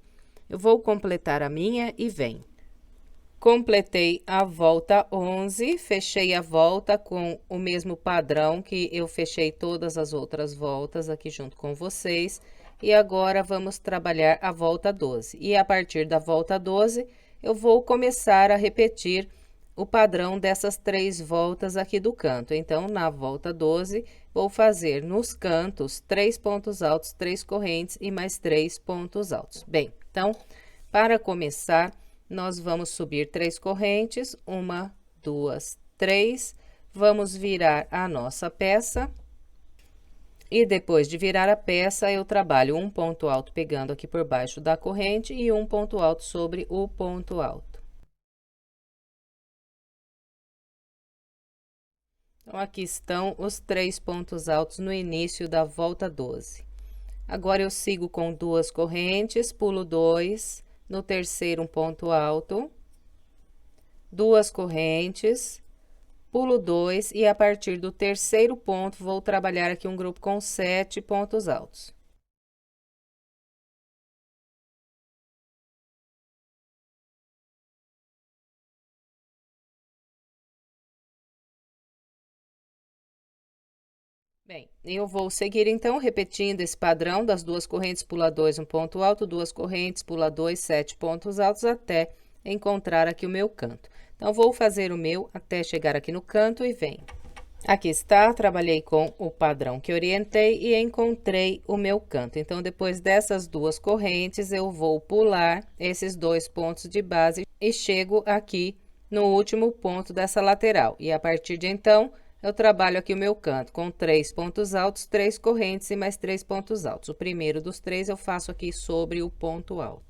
[SPEAKER 1] Eu vou completar a minha e venho. Completei a volta 11, fechei a volta com o mesmo padrão que eu fechei todas as outras voltas aqui junto com vocês. E agora, vamos trabalhar a volta 12. E a partir da volta 12, eu vou começar a repetir o padrão dessas 3 voltas aqui do canto. Então, na volta 12, vou fazer nos cantos 3 pontos altos, 3 correntes e mais 3 pontos altos. Bem, então, para começar, nós vamos subir 3 correntes, 1, 2, 3, vamos virar a nossa peça. E depois de virar a peça, eu trabalho um ponto alto pegando aqui por baixo da corrente e um ponto alto sobre o ponto alto. Então, aqui estão os 3 pontos altos no início da volta 12. Agora, eu sigo com 2 correntes, pulo 2, no terceiro um ponto alto, 2 correntes, pulo 2 e a partir do terceiro ponto, vou trabalhar aqui um grupo com 7 pontos altos. Bem, eu vou seguir então repetindo esse padrão das 2 correntes, pula 2, um ponto alto, 2 correntes, pula 2, 7 pontos altos, até encontrar aqui o meu canto. Então, vou fazer o meu até chegar aqui no canto e venho. Aqui está, trabalhei com o padrão que orientei e encontrei o meu canto. Então, depois dessas 2 correntes, eu vou pular esses 2 pontos de base e chego aqui no último ponto dessa lateral. E a partir de então, eu trabalho aqui o meu canto com 3 pontos altos, 3 correntes e mais 3 pontos altos. O primeiro dos 3 eu faço aqui sobre o ponto alto.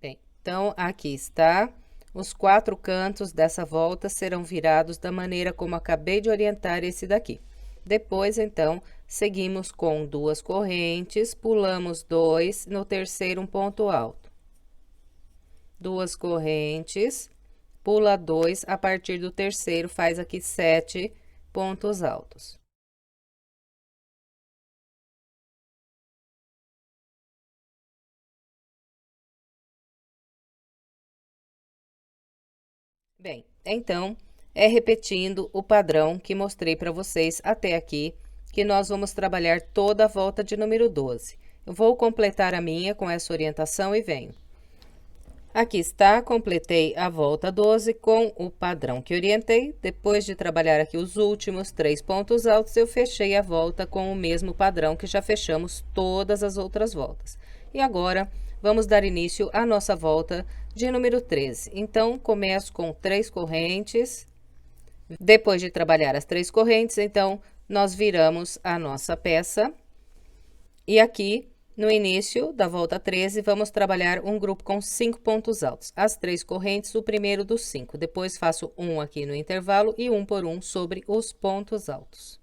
[SPEAKER 1] Bem, então, aqui está. Os 4 cantos dessa volta serão virados da maneira como acabei de orientar esse daqui. Depois, então, seguimos com 2 correntes, pulamos 2, no terceiro um ponto alto. 2 correntes, pula 2, a partir do terceiro faz aqui 7 pontos altos. Bem, então, é repetindo o padrão que mostrei para vocês até aqui, que nós vamos trabalhar toda a volta de número 12. Eu vou completar a minha com essa orientação e venho. Aqui está, completei a volta 12 com o padrão que orientei. Depois de trabalhar aqui os últimos 3 pontos altos, eu fechei a volta com o mesmo padrão que já fechamos todas as outras voltas. E agora, vamos dar início à nossa volta de número 13. Então, começo com 3 correntes. Depois de trabalhar as 3 correntes, então, nós viramos a nossa peça. E aqui, No início da volta 13, vamos trabalhar um grupo com 5 pontos altos. As 3 correntes, o primeiro dos 5. Depois faço um aqui no intervalo e um por um sobre os pontos altos.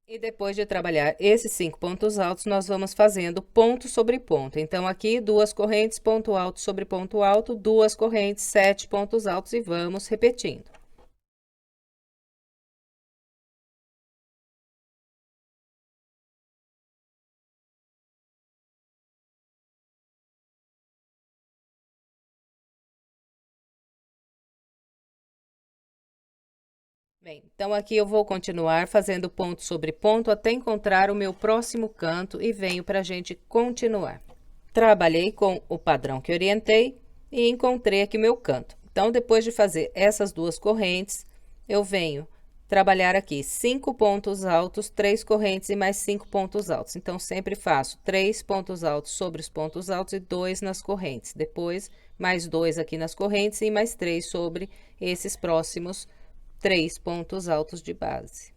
[SPEAKER 1] E depois de trabalhar esses 5 pontos altos, nós vamos fazendo ponto sobre ponto. Então, aqui, 2 correntes, ponto alto sobre ponto alto, 2 correntes, 7 pontos altos e vamos repetindo. Bem, então aqui eu vou continuar fazendo ponto sobre ponto até encontrar o meu próximo canto e venho para a gente continuar. Trabalhei com o padrão que orientei e encontrei aqui o meu canto. Então, depois de fazer essas 2 correntes, eu venho trabalhar aqui 5 pontos altos, 3 correntes e mais 5 pontos altos. Então, sempre faço 3 pontos altos sobre os pontos altos e 2 nas correntes. Depois, mais 2 aqui nas correntes e mais 3 sobre esses próximos 3 pontos altos de base.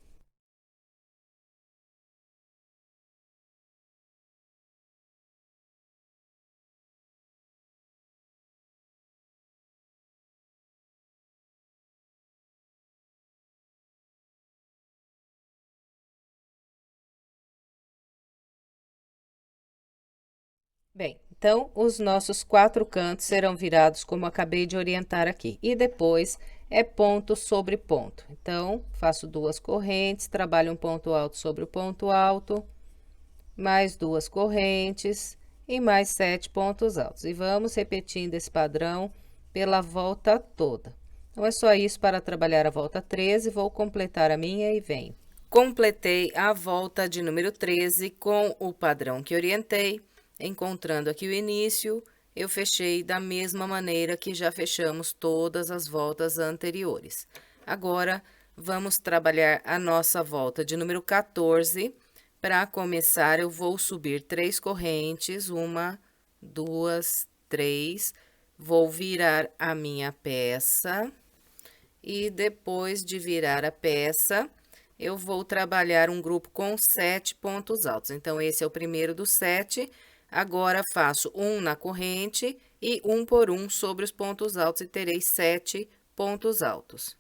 [SPEAKER 1] Bem, então, os nossos 4 cantos serão virados como acabei de orientar aqui. E depois, é ponto sobre ponto. Então, faço 2 correntes, trabalho um ponto alto sobre o ponto alto, mais 2 correntes e mais 7 pontos altos. E vamos repetindo esse padrão pela volta toda. Então, é só isso para trabalhar a volta 13. Vou completar a minha e venho. Completei a volta de número 13 com o padrão que orientei. Encontrando aqui o início, eu fechei da mesma maneira que já fechamos todas as voltas anteriores. Agora, vamos trabalhar a nossa volta de número 14. Para começar, eu vou subir 3 correntes, 1, 2, 3. Vou virar a minha peça e depois de virar a peça, eu vou trabalhar um grupo com 7 pontos altos. Então, esse é o primeiro dos 7. Agora, faço um na corrente e um por um sobre os pontos altos e terei 7 pontos altos.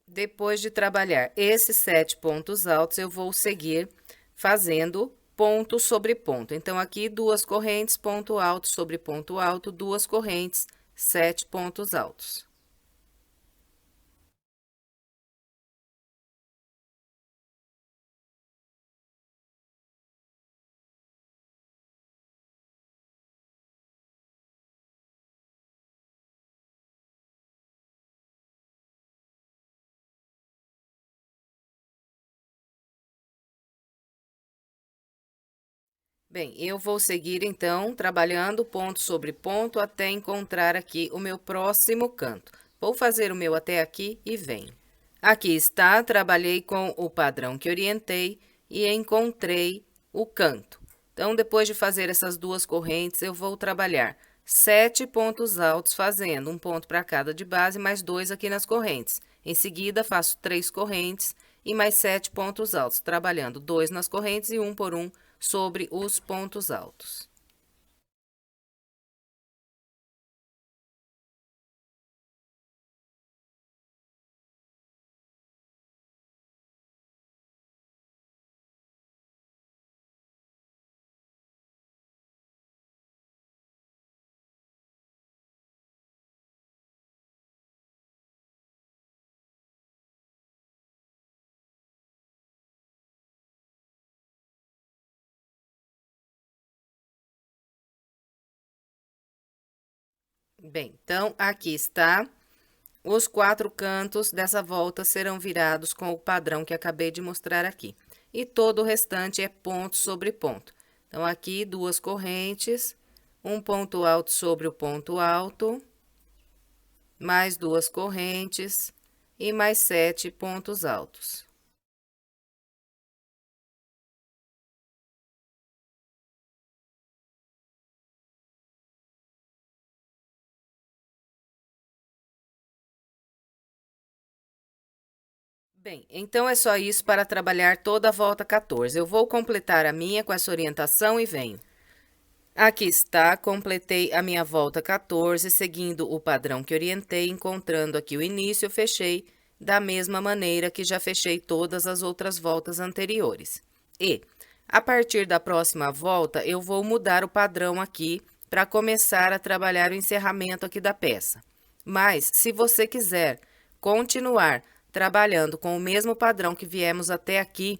[SPEAKER 1] Depois de trabalhar esses 7 pontos altos, eu vou seguir fazendo ponto sobre ponto. Então, aqui, 2 correntes, ponto alto sobre ponto alto, 2 correntes, 7 pontos altos. Bem, eu vou seguir então trabalhando ponto sobre ponto até encontrar aqui o meu próximo canto. Vou fazer o meu até aqui e venho. Aqui está, trabalhei com o padrão que orientei e encontrei o canto. Então, depois de fazer essas 2 correntes, eu vou trabalhar 7 pontos altos, fazendo um ponto para cada de base, mais 2 aqui nas correntes. Em seguida, faço 3 correntes e mais 7 pontos altos, trabalhando 2 nas correntes e um por um sobre os pontos altos. Bem, então, aqui está. Os 4 cantos dessa volta serão virados com o padrão que acabei de mostrar aqui. E todo o restante é ponto sobre ponto. Então, aqui, 2 correntes, um ponto alto sobre o ponto alto, mais 2 correntes e mais 7 pontos altos. Bem, então é só isso para trabalhar toda a volta 14. Eu vou completar a minha com essa orientação e venho. Aqui está, completei a minha volta 14, seguindo o padrão que orientei, encontrando aqui o início, eu fechei da mesma maneira que já fechei todas as outras voltas anteriores. E, a partir da próxima volta, eu vou mudar o padrão aqui para começar a trabalhar o encerramento aqui da peça. Mas, se você quiser continuar trabalhando com o mesmo padrão que viemos até aqui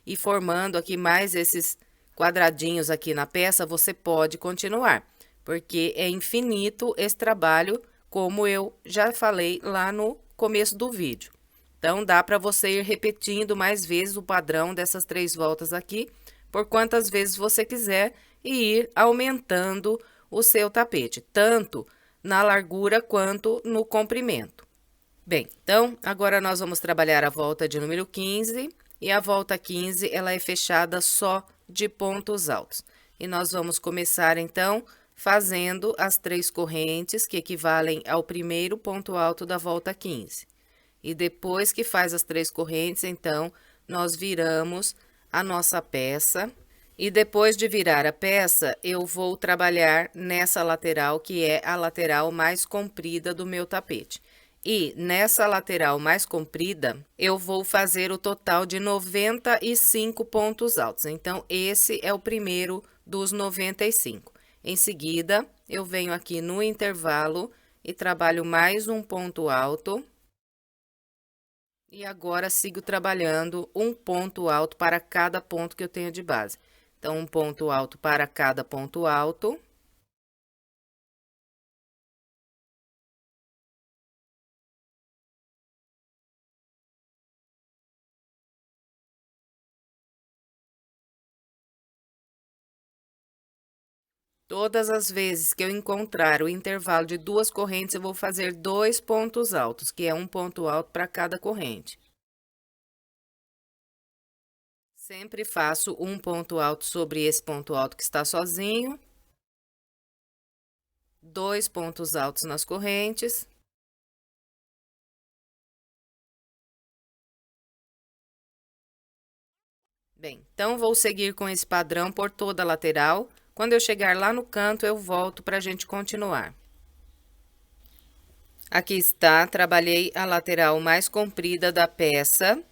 [SPEAKER 1] e formando aqui mais esses quadradinhos aqui na peça, você pode continuar, porque é infinito esse trabalho, como eu já falei lá no começo do vídeo. Então, dá para você ir repetindo mais vezes o padrão dessas 3 voltas aqui, por quantas vezes você quiser, e ir aumentando o seu tapete, tanto na largura quanto no comprimento. Bem, então, agora nós vamos trabalhar a volta de número 15, e a volta 15, ela é fechada só de pontos altos. E nós vamos começar, então, fazendo as 3 correntes, que equivalem ao primeiro ponto alto da volta 15. E depois que faz as 3 correntes, então, nós viramos a nossa peça. E depois de virar a peça, eu vou trabalhar nessa lateral, que é a lateral mais comprida do meu tapete. E nessa lateral mais comprida, eu vou fazer o total de 95 pontos altos. Então, esse é o primeiro dos 95. Em seguida, eu venho aqui no intervalo e trabalho mais um ponto alto. E agora, sigo trabalhando um ponto alto para cada ponto que eu tenho de base. Então, um ponto alto para cada ponto alto. Todas as vezes que eu encontrar o intervalo de 2 correntes, eu vou fazer 2 pontos altos, que é um ponto alto para cada corrente. Sempre faço um ponto alto sobre esse ponto alto que está sozinho. 2 pontos altos nas correntes. Bem, então, vou seguir com esse padrão por toda a lateral. Quando eu chegar lá no canto, eu volto para a gente continuar. Aqui está, trabalhei a lateral mais comprida da peça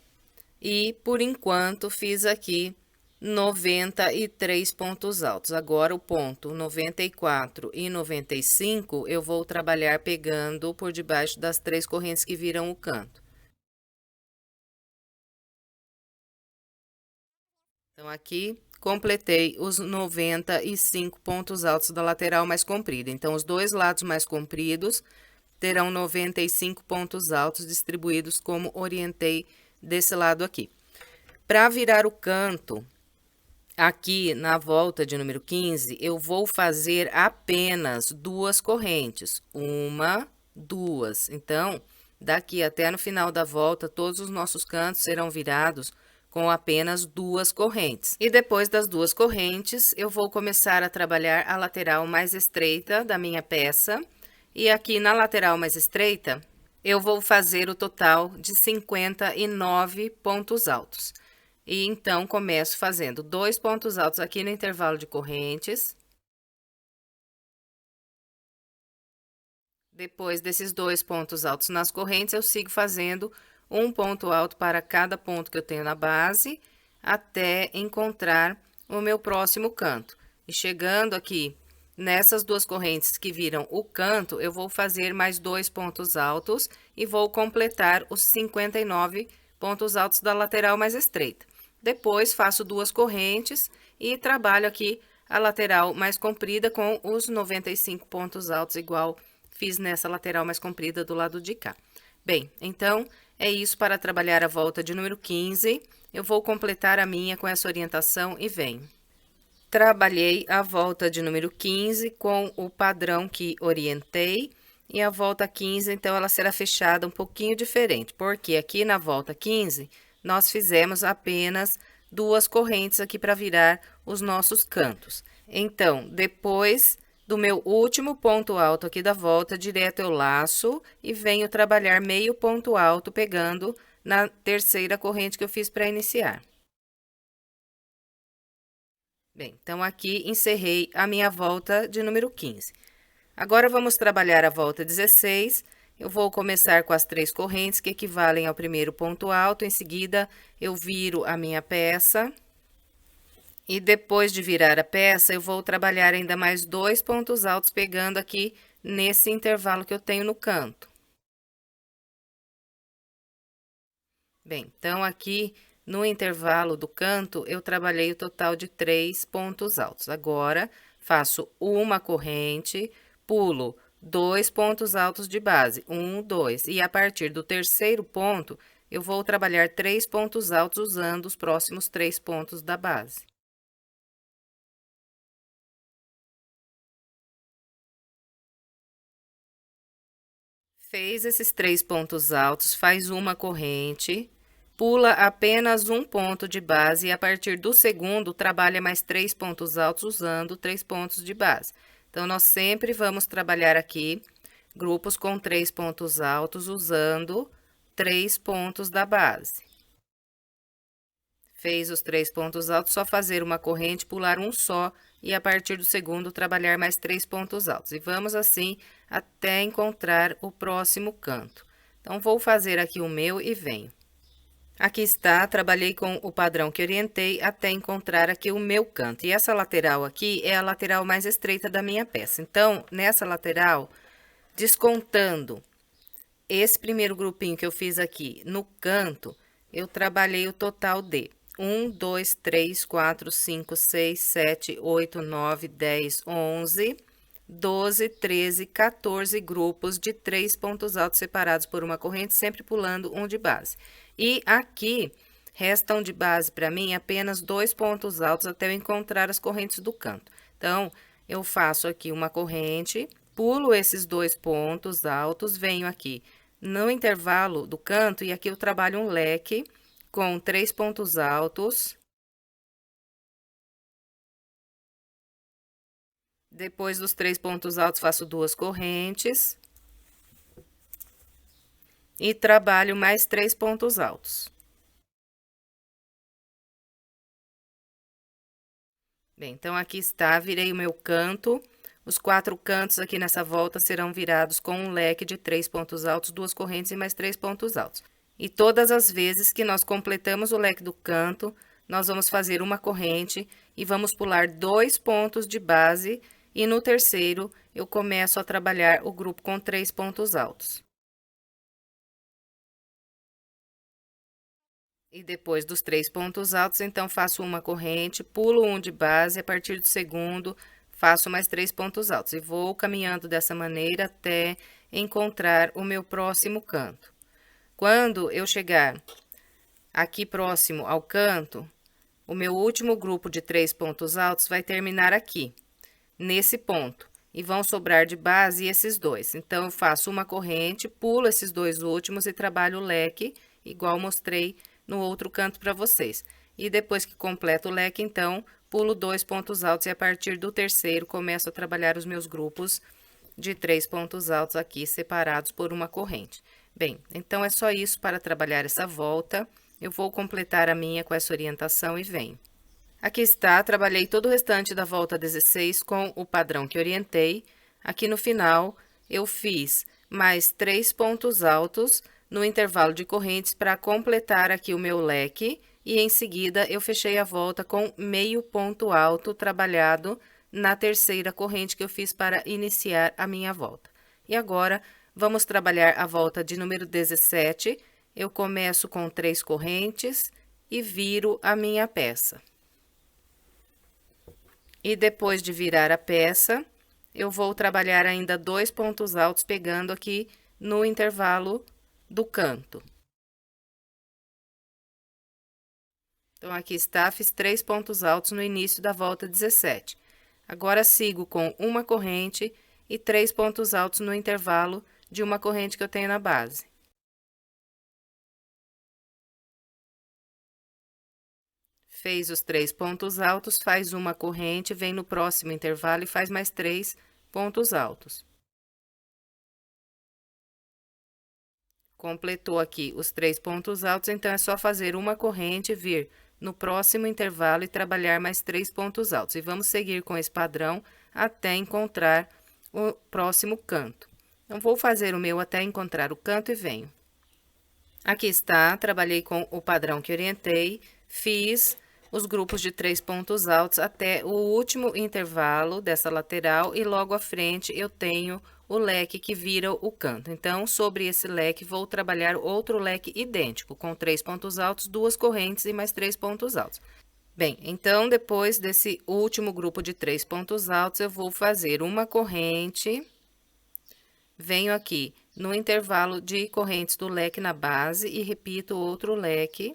[SPEAKER 1] e, por enquanto, fiz aqui 93 pontos altos. Agora, o ponto 94 e 95, eu vou trabalhar pegando por debaixo das 3 correntes que viram o canto. Então, aqui, completei os 95 pontos altos da lateral mais comprida. Então, os 2 lados mais compridos terão 95 pontos altos distribuídos como orientei desse lado aqui. Para virar o canto, aqui na volta de número 15, eu vou fazer apenas 2 correntes. 1, 2. Então, daqui até no final da volta, todos os nossos cantos serão virados com apenas 2 correntes. E depois das 2 correntes, eu vou começar a trabalhar a lateral mais estreita da minha peça. E aqui na lateral mais estreita, eu vou fazer o total de 59 pontos altos. E então, começo fazendo 2 pontos altos aqui no intervalo de correntes. Depois desses 2 pontos altos nas correntes, eu sigo fazendo um ponto alto para cada ponto que eu tenho na base, até encontrar o meu próximo canto. E chegando aqui nessas 2 correntes que viram o canto, eu vou fazer mais 2 pontos altos e vou completar os 59 pontos altos da lateral mais estreita. Depois, faço 2 correntes e trabalho aqui a lateral mais comprida com os 95 pontos altos, igual fiz nessa lateral mais comprida do lado de cá. Bem, então, é isso para trabalhar a volta de número 15. Eu vou completar a minha com essa orientação e venho. Trabalhei a volta de número 15 com o padrão que orientei E a volta 15, então, ela será fechada um pouquinho diferente, porque aqui na volta 15, nós fizemos apenas 2 correntes aqui para virar os nossos cantos. Então, depois do meu último ponto alto aqui da volta, direto eu laço e venho trabalhar meio ponto alto, pegando na terceira corrente que eu fiz para iniciar. Bem, então aqui encerrei a minha volta de número 15. Agora, vamos trabalhar a volta 16. Eu vou começar com as 3 correntes que equivalem ao primeiro ponto alto. Em seguida, eu viro a minha peça. E depois de virar a peça, eu vou trabalhar ainda mais 2 pontos altos, pegando aqui nesse intervalo que eu tenho no canto. Bem, então aqui no intervalo do canto, eu trabalhei o total de 3 pontos altos. Agora, faço uma corrente, pulo 2 pontos altos de base, 1, 2, e a partir do terceiro ponto, eu vou trabalhar 3 pontos altos usando os próximos 3 pontos da base. Fez esses 3 pontos altos, faz uma corrente, pula apenas um ponto de base e a partir do segundo trabalha mais 3 pontos altos usando 3 pontos de base. Então, nós sempre vamos trabalhar aqui grupos com 3 pontos altos usando 3 pontos da base. Fez os 3 pontos altos, só fazer uma corrente, pular um só e a partir do segundo trabalhar mais 3 pontos altos. E vamos assim até encontrar o próximo canto. Então, vou fazer aqui o meu e venho. Aqui está, trabalhei com o padrão que orientei até encontrar aqui o meu canto. E essa lateral aqui é a lateral mais estreita da minha peça. Então, nessa lateral, descontando esse primeiro grupinho que eu fiz aqui no canto, eu trabalhei o total de 1, 2, 3, 4, 5, 6, 7, 8, 9, 10, 11, 12, 13, 14 grupos de 3 pontos altos separados por uma corrente, sempre pulando um de base. E aqui, restam de base para mim apenas 2 pontos altos até eu encontrar as correntes do canto. Então, eu faço aqui uma corrente, pulo esses 2 pontos altos, venho aqui no intervalo do canto e aqui eu trabalho um leque com 3 pontos altos. Depois dos 3 pontos altos, faço 2 correntes. E trabalho mais 3 pontos altos. Bem, então, aqui está, virei o meu canto. Os 4 cantos aqui nessa volta serão virados com um leque de 3 pontos altos, 2 correntes e mais 3 pontos altos. E todas as vezes que nós completamos o leque do canto, nós vamos fazer uma corrente e vamos pular 2 pontos de base. E no terceiro, eu começo a trabalhar o grupo com 3 pontos altos. E depois dos 3 pontos altos, então, faço uma corrente, pulo um de base, a partir do segundo, faço mais 3 pontos altos. E vou caminhando dessa maneira até encontrar o meu próximo canto. Quando eu chegar aqui próximo ao canto, o meu último grupo de 3 pontos altos vai terminar aqui, nesse ponto. E vão sobrar de base esses 2. Então, eu faço uma corrente, pulo esses 2 últimos e trabalho o leque, igual mostrei no outro canto para vocês. E depois que completo o leque, então, pulo 2 pontos altos e a partir do terceiro começo a trabalhar os meus grupos de 3 pontos altos aqui, separados por uma corrente. Bem, então, é só isso para trabalhar essa volta. Eu vou completar a minha com essa orientação e venho. Aqui está, trabalhei todo o restante da volta 16 com o padrão que orientei. Aqui no final, eu fiz mais 3 pontos altos no intervalo de correntes para completar aqui o meu leque. E em seguida, eu fechei a volta com meio ponto alto trabalhado na terceira corrente que eu fiz para iniciar a minha volta. E agora, vamos trabalhar a volta de número 17. Eu começo com 3 correntes e viro a minha peça. E depois de virar a peça, eu vou trabalhar ainda 2 pontos altos, pegando aqui no intervalo do canto. Então, aqui está, fiz 3 pontos altos no início da volta 17. Agora, sigo com uma corrente e 3 pontos altos no intervalo de uma corrente que eu tenho na base. Fez os 3 pontos altos, faz uma corrente, vem no próximo intervalo e faz mais 3 pontos altos. Completou aqui os 3 pontos altos, então é só fazer uma corrente, vir no próximo intervalo e trabalhar mais 3 pontos altos. E vamos seguir com esse padrão até encontrar o próximo canto. Então, vou fazer o meu até encontrar o canto e venho. Aqui está, trabalhei com o padrão que orientei, fiz os grupos de 3 pontos altos até o último intervalo dessa lateral e logo à frente eu tenho o leque que vira o canto. Então, sobre esse leque, vou trabalhar outro leque idêntico, com 3 pontos altos, 2 correntes e mais 3 pontos altos. Bem, então, depois desse último grupo de 3 pontos altos, eu vou fazer uma corrente, venho aqui no intervalo de correntes do leque na base e repito outro leque.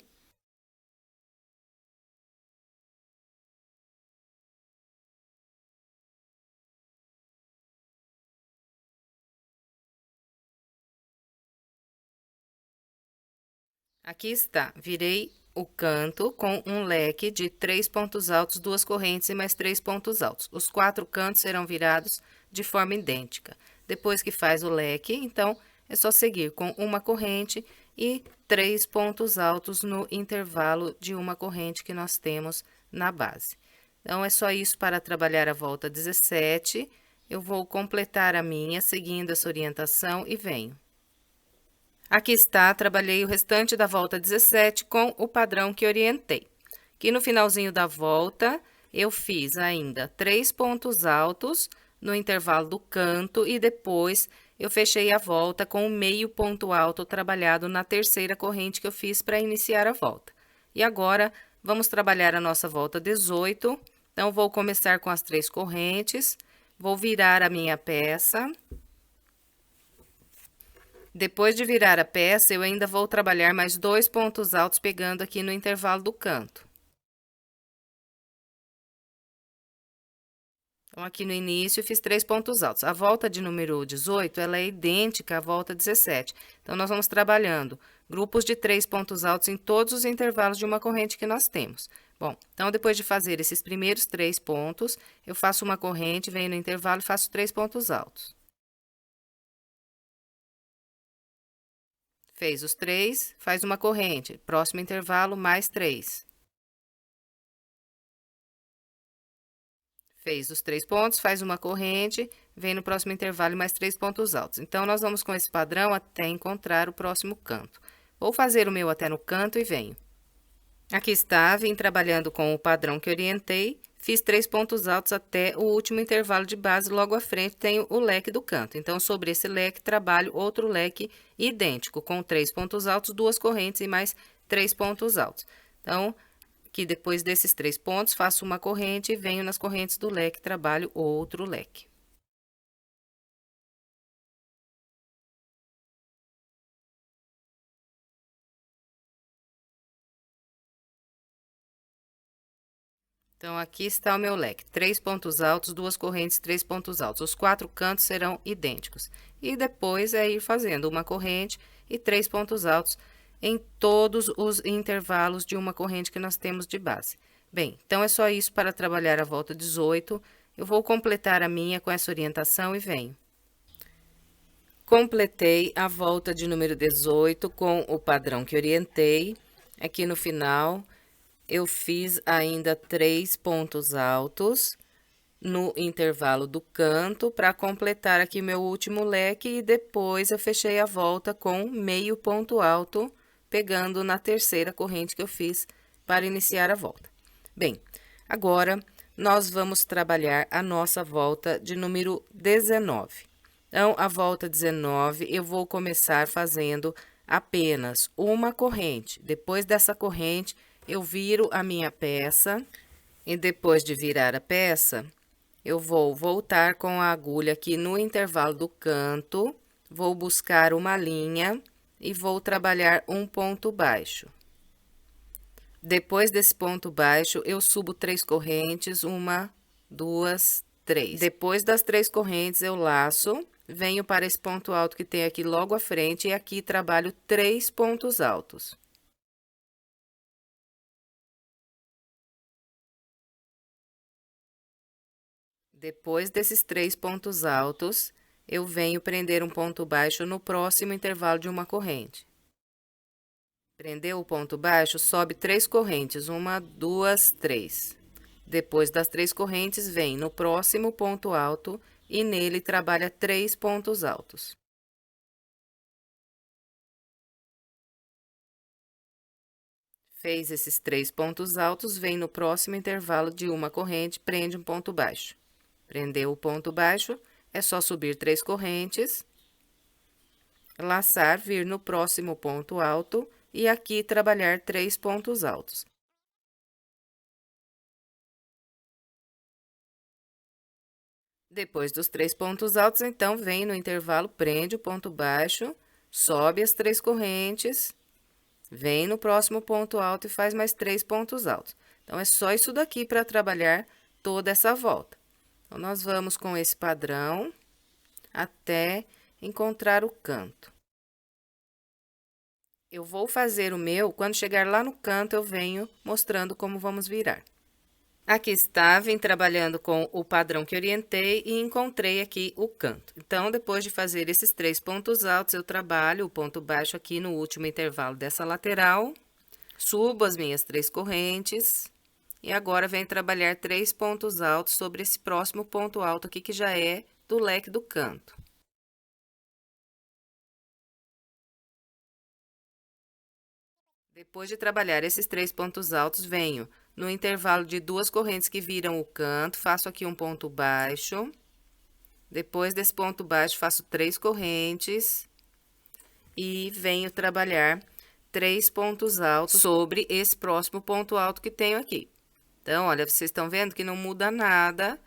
[SPEAKER 1] Aqui está, virei o canto com um leque de 3 pontos altos, 2 correntes e mais 3 pontos altos. Os 4 cantos serão virados de forma idêntica. Depois que faz o leque, então, é só seguir com uma corrente e 3 pontos altos no intervalo de uma corrente que nós temos na base. Então, é só isso para trabalhar a volta 17. Eu vou completar a minha seguindo essa orientação e venho. Aqui está, trabalhei o restante da volta 17 com o padrão que orientei. Aqui no finalzinho da volta, eu fiz ainda 3 pontos altos no intervalo do canto e depois eu fechei a volta com o meio ponto alto trabalhado na terceira corrente que eu fiz para iniciar a volta. E agora, vamos trabalhar a nossa volta 18. Então, vou começar com as 3 correntes, vou virar a minha peça. Depois de virar a peça, eu ainda vou trabalhar mais 2 pontos altos pegando aqui no intervalo do canto. Então, aqui no início, eu fiz 3 pontos altos. A volta de número 18, ela é idêntica à volta 17. Então, nós vamos trabalhando grupos de 3 pontos altos em todos os intervalos de uma corrente que nós temos. Bom, então, depois de fazer esses primeiros 3 pontos, eu faço uma corrente, venho no intervalo e faço 3 pontos altos. Fez os 3, faz uma corrente, próximo intervalo, mais 3. Fez os 3 pontos, faz uma corrente, vem no próximo intervalo e mais 3 pontos altos. Então, nós vamos com esse padrão até encontrar o próximo canto. Vou fazer o meu até no canto e venho. Aqui está, vim trabalhando com o padrão que orientei, fiz 3 pontos altos até o último intervalo de base, logo à frente tenho o leque do canto. Então, sobre esse leque, trabalho outro leque idêntico, com 3 pontos altos, 2 correntes e mais 3 pontos altos. Então, aqui depois desses 3 pontos, faço uma corrente e venho nas correntes do leque, trabalho outro leque. Então, aqui está o meu leque, 3 pontos altos, 2 correntes, 3 pontos altos. Os 4 cantos serão idênticos. E depois é ir fazendo uma corrente e 3 pontos altos em todos os intervalos de uma corrente que nós temos de base. Bem, então é só isso para trabalhar a volta 18. Eu vou completar a minha com essa orientação e venho. Completei a volta de número 18 com o padrão que orientei. Aqui no final, eu fiz ainda 3 pontos altos no intervalo do canto para completar aqui meu último leque e depois eu fechei a volta com meio ponto alto, pegando na terceira corrente que eu fiz para iniciar a volta. Bem, agora nós vamos trabalhar a nossa volta de número 19. Então, a volta 19, eu vou começar fazendo apenas uma corrente. Depois dessa corrente, eu viro a minha peça e depois de virar a peça, eu vou voltar com a agulha aqui no intervalo do canto, vou buscar uma linha e vou trabalhar um ponto baixo. Depois desse ponto baixo, eu subo 3 correntes, 1, 2, 3. Depois das 3 correntes, eu laço, venho para esse ponto alto que tem aqui logo à frente e aqui trabalho 3 pontos altos. Depois desses 3 pontos altos, eu venho prender um ponto baixo no próximo intervalo de uma corrente. Prendeu o ponto baixo, sobe 3 correntes, 1, 2, 3. Depois das 3 correntes, vem no próximo ponto alto e nele trabalha 3 pontos altos. Fez esses 3 pontos altos, vem no próximo intervalo de uma corrente, prende um ponto baixo. Prendeu o ponto baixo, é só subir 3 correntes, laçar, vir no próximo ponto alto e aqui trabalhar 3 pontos altos. Depois dos 3 pontos altos, então, vem no intervalo, prende o ponto baixo, sobe as 3 correntes, vem no próximo ponto alto e faz mais 3 pontos altos. Então, é só isso daqui para trabalhar toda essa volta. Então, nós vamos com esse padrão até encontrar o canto. Eu vou fazer o meu, quando chegar lá no canto, eu venho mostrando como vamos virar. Aqui está, vim trabalhando com o padrão que orientei e encontrei aqui o canto. Então, depois de fazer esses 3 pontos altos, eu trabalho o ponto baixo aqui no último intervalo dessa lateral, subo as minhas 3 correntes e agora venho trabalhar 3 pontos altos sobre esse próximo ponto alto aqui, que já é do leque do canto. Depois de trabalhar esses 3 pontos altos, venho no intervalo de 2 correntes que viram o canto, faço aqui um ponto baixo. Depois desse ponto baixo, faço 3 correntes e venho trabalhar 3 pontos altos sobre esse próximo ponto alto que tenho aqui. Então, olha, vocês estão vendo que não muda nada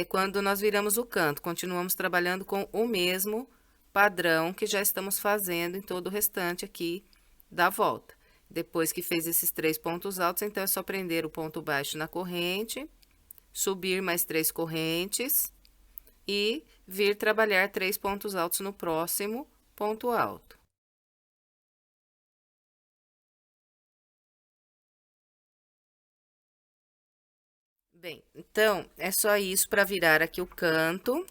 [SPEAKER 1] quando nós viramos o canto. Continuamos trabalhando com o mesmo padrão que já estamos fazendo em todo o restante aqui da volta. Depois que fez esses 3 pontos altos, então, é só prender o ponto baixo na corrente, subir mais 3 correntes e vir trabalhar 3 pontos altos no próximo ponto alto. Bem, então, é só isso para virar aqui o canto.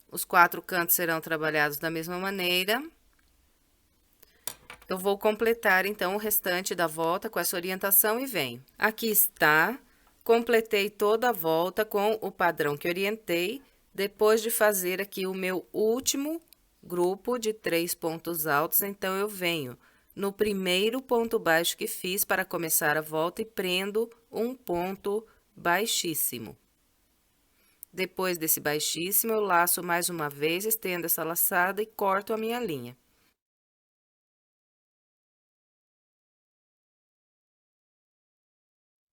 [SPEAKER 1] Os 4 cantos serão trabalhados da mesma maneira. Eu vou completar, então, o restante da volta com essa orientação e venho. Aqui está, completei toda a volta com o padrão que orientei, depois de fazer aqui o meu último grupo de 3 pontos altos, então, eu venho no primeiro ponto baixo que fiz para começar a volta e prendo um ponto baixíssimo. Depois desse baixíssimo, eu laço mais uma vez, estendo essa laçada e corto a minha linha.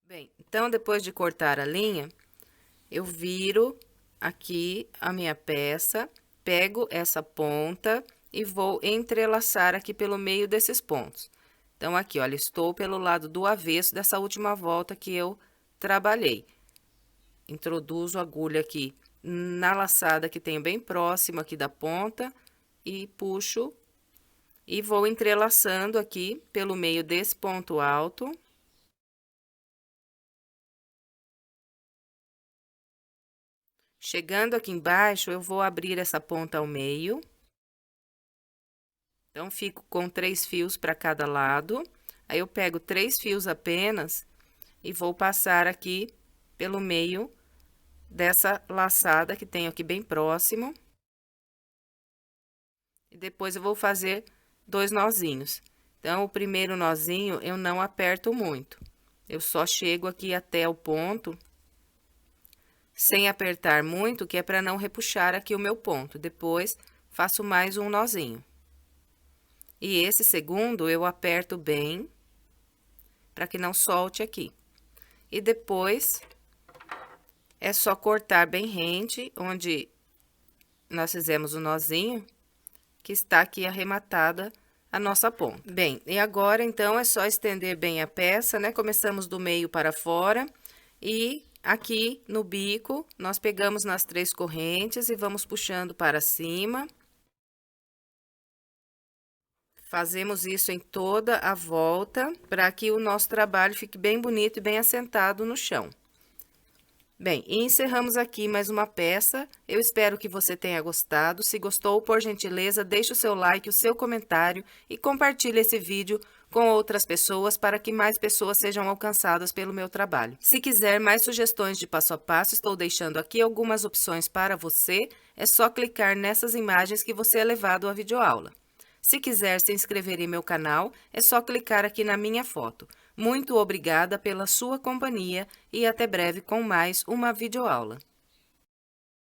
[SPEAKER 1] Bem, então, depois de cortar a linha, eu viro aqui a minha peça, pego essa ponta e vou entrelaçar aqui pelo meio desses pontos. Então, aqui, olha, estou pelo lado do avesso dessa última volta que eu trabalhei. Introduzo a agulha aqui na laçada que tenho bem próximo aqui da ponta e puxo e vou entrelaçando aqui pelo meio desse ponto alto. Chegando aqui embaixo, eu vou abrir essa ponta ao meio. Então, fico com 3 fios para cada lado. Aí, eu pego 3 fios apenas e vou passar aqui pelo meio dessa laçada que tenho aqui bem próximo. E depois, eu vou fazer 2 nozinhos. Então, o primeiro nozinho, eu não aperto muito. Eu só chego aqui até o ponto, sem apertar muito, que é para não repuxar aqui o meu ponto. Depois, faço mais um nozinho. E esse segundo, eu aperto bem, para que não solte aqui. E depois, é só cortar bem rente, onde nós fizemos o nozinho, que está aqui arrematada a nossa ponta. Bem, e agora, então, é só estender bem a peça, né? Começamos do meio para fora e Aqui no bico, nós pegamos nas 3 correntes e vamos puxando para cima. Fazemos isso em toda a volta, para que o nosso trabalho fique bem bonito e bem assentado no chão. Bem, e encerramos aqui mais uma peça. Eu espero que você tenha gostado. Se gostou, por gentileza, deixe o seu like, o seu comentário e compartilhe esse vídeo com outras pessoas para que mais pessoas sejam alcançadas pelo meu trabalho. Se quiser mais sugestões de passo a passo, estou deixando aqui algumas opções para você. É só clicar nessas imagens que você é levado à videoaula. Se quiser se inscrever em meu canal, é só clicar aqui na minha foto. Muito obrigada pela sua companhia e até breve com mais uma videoaula.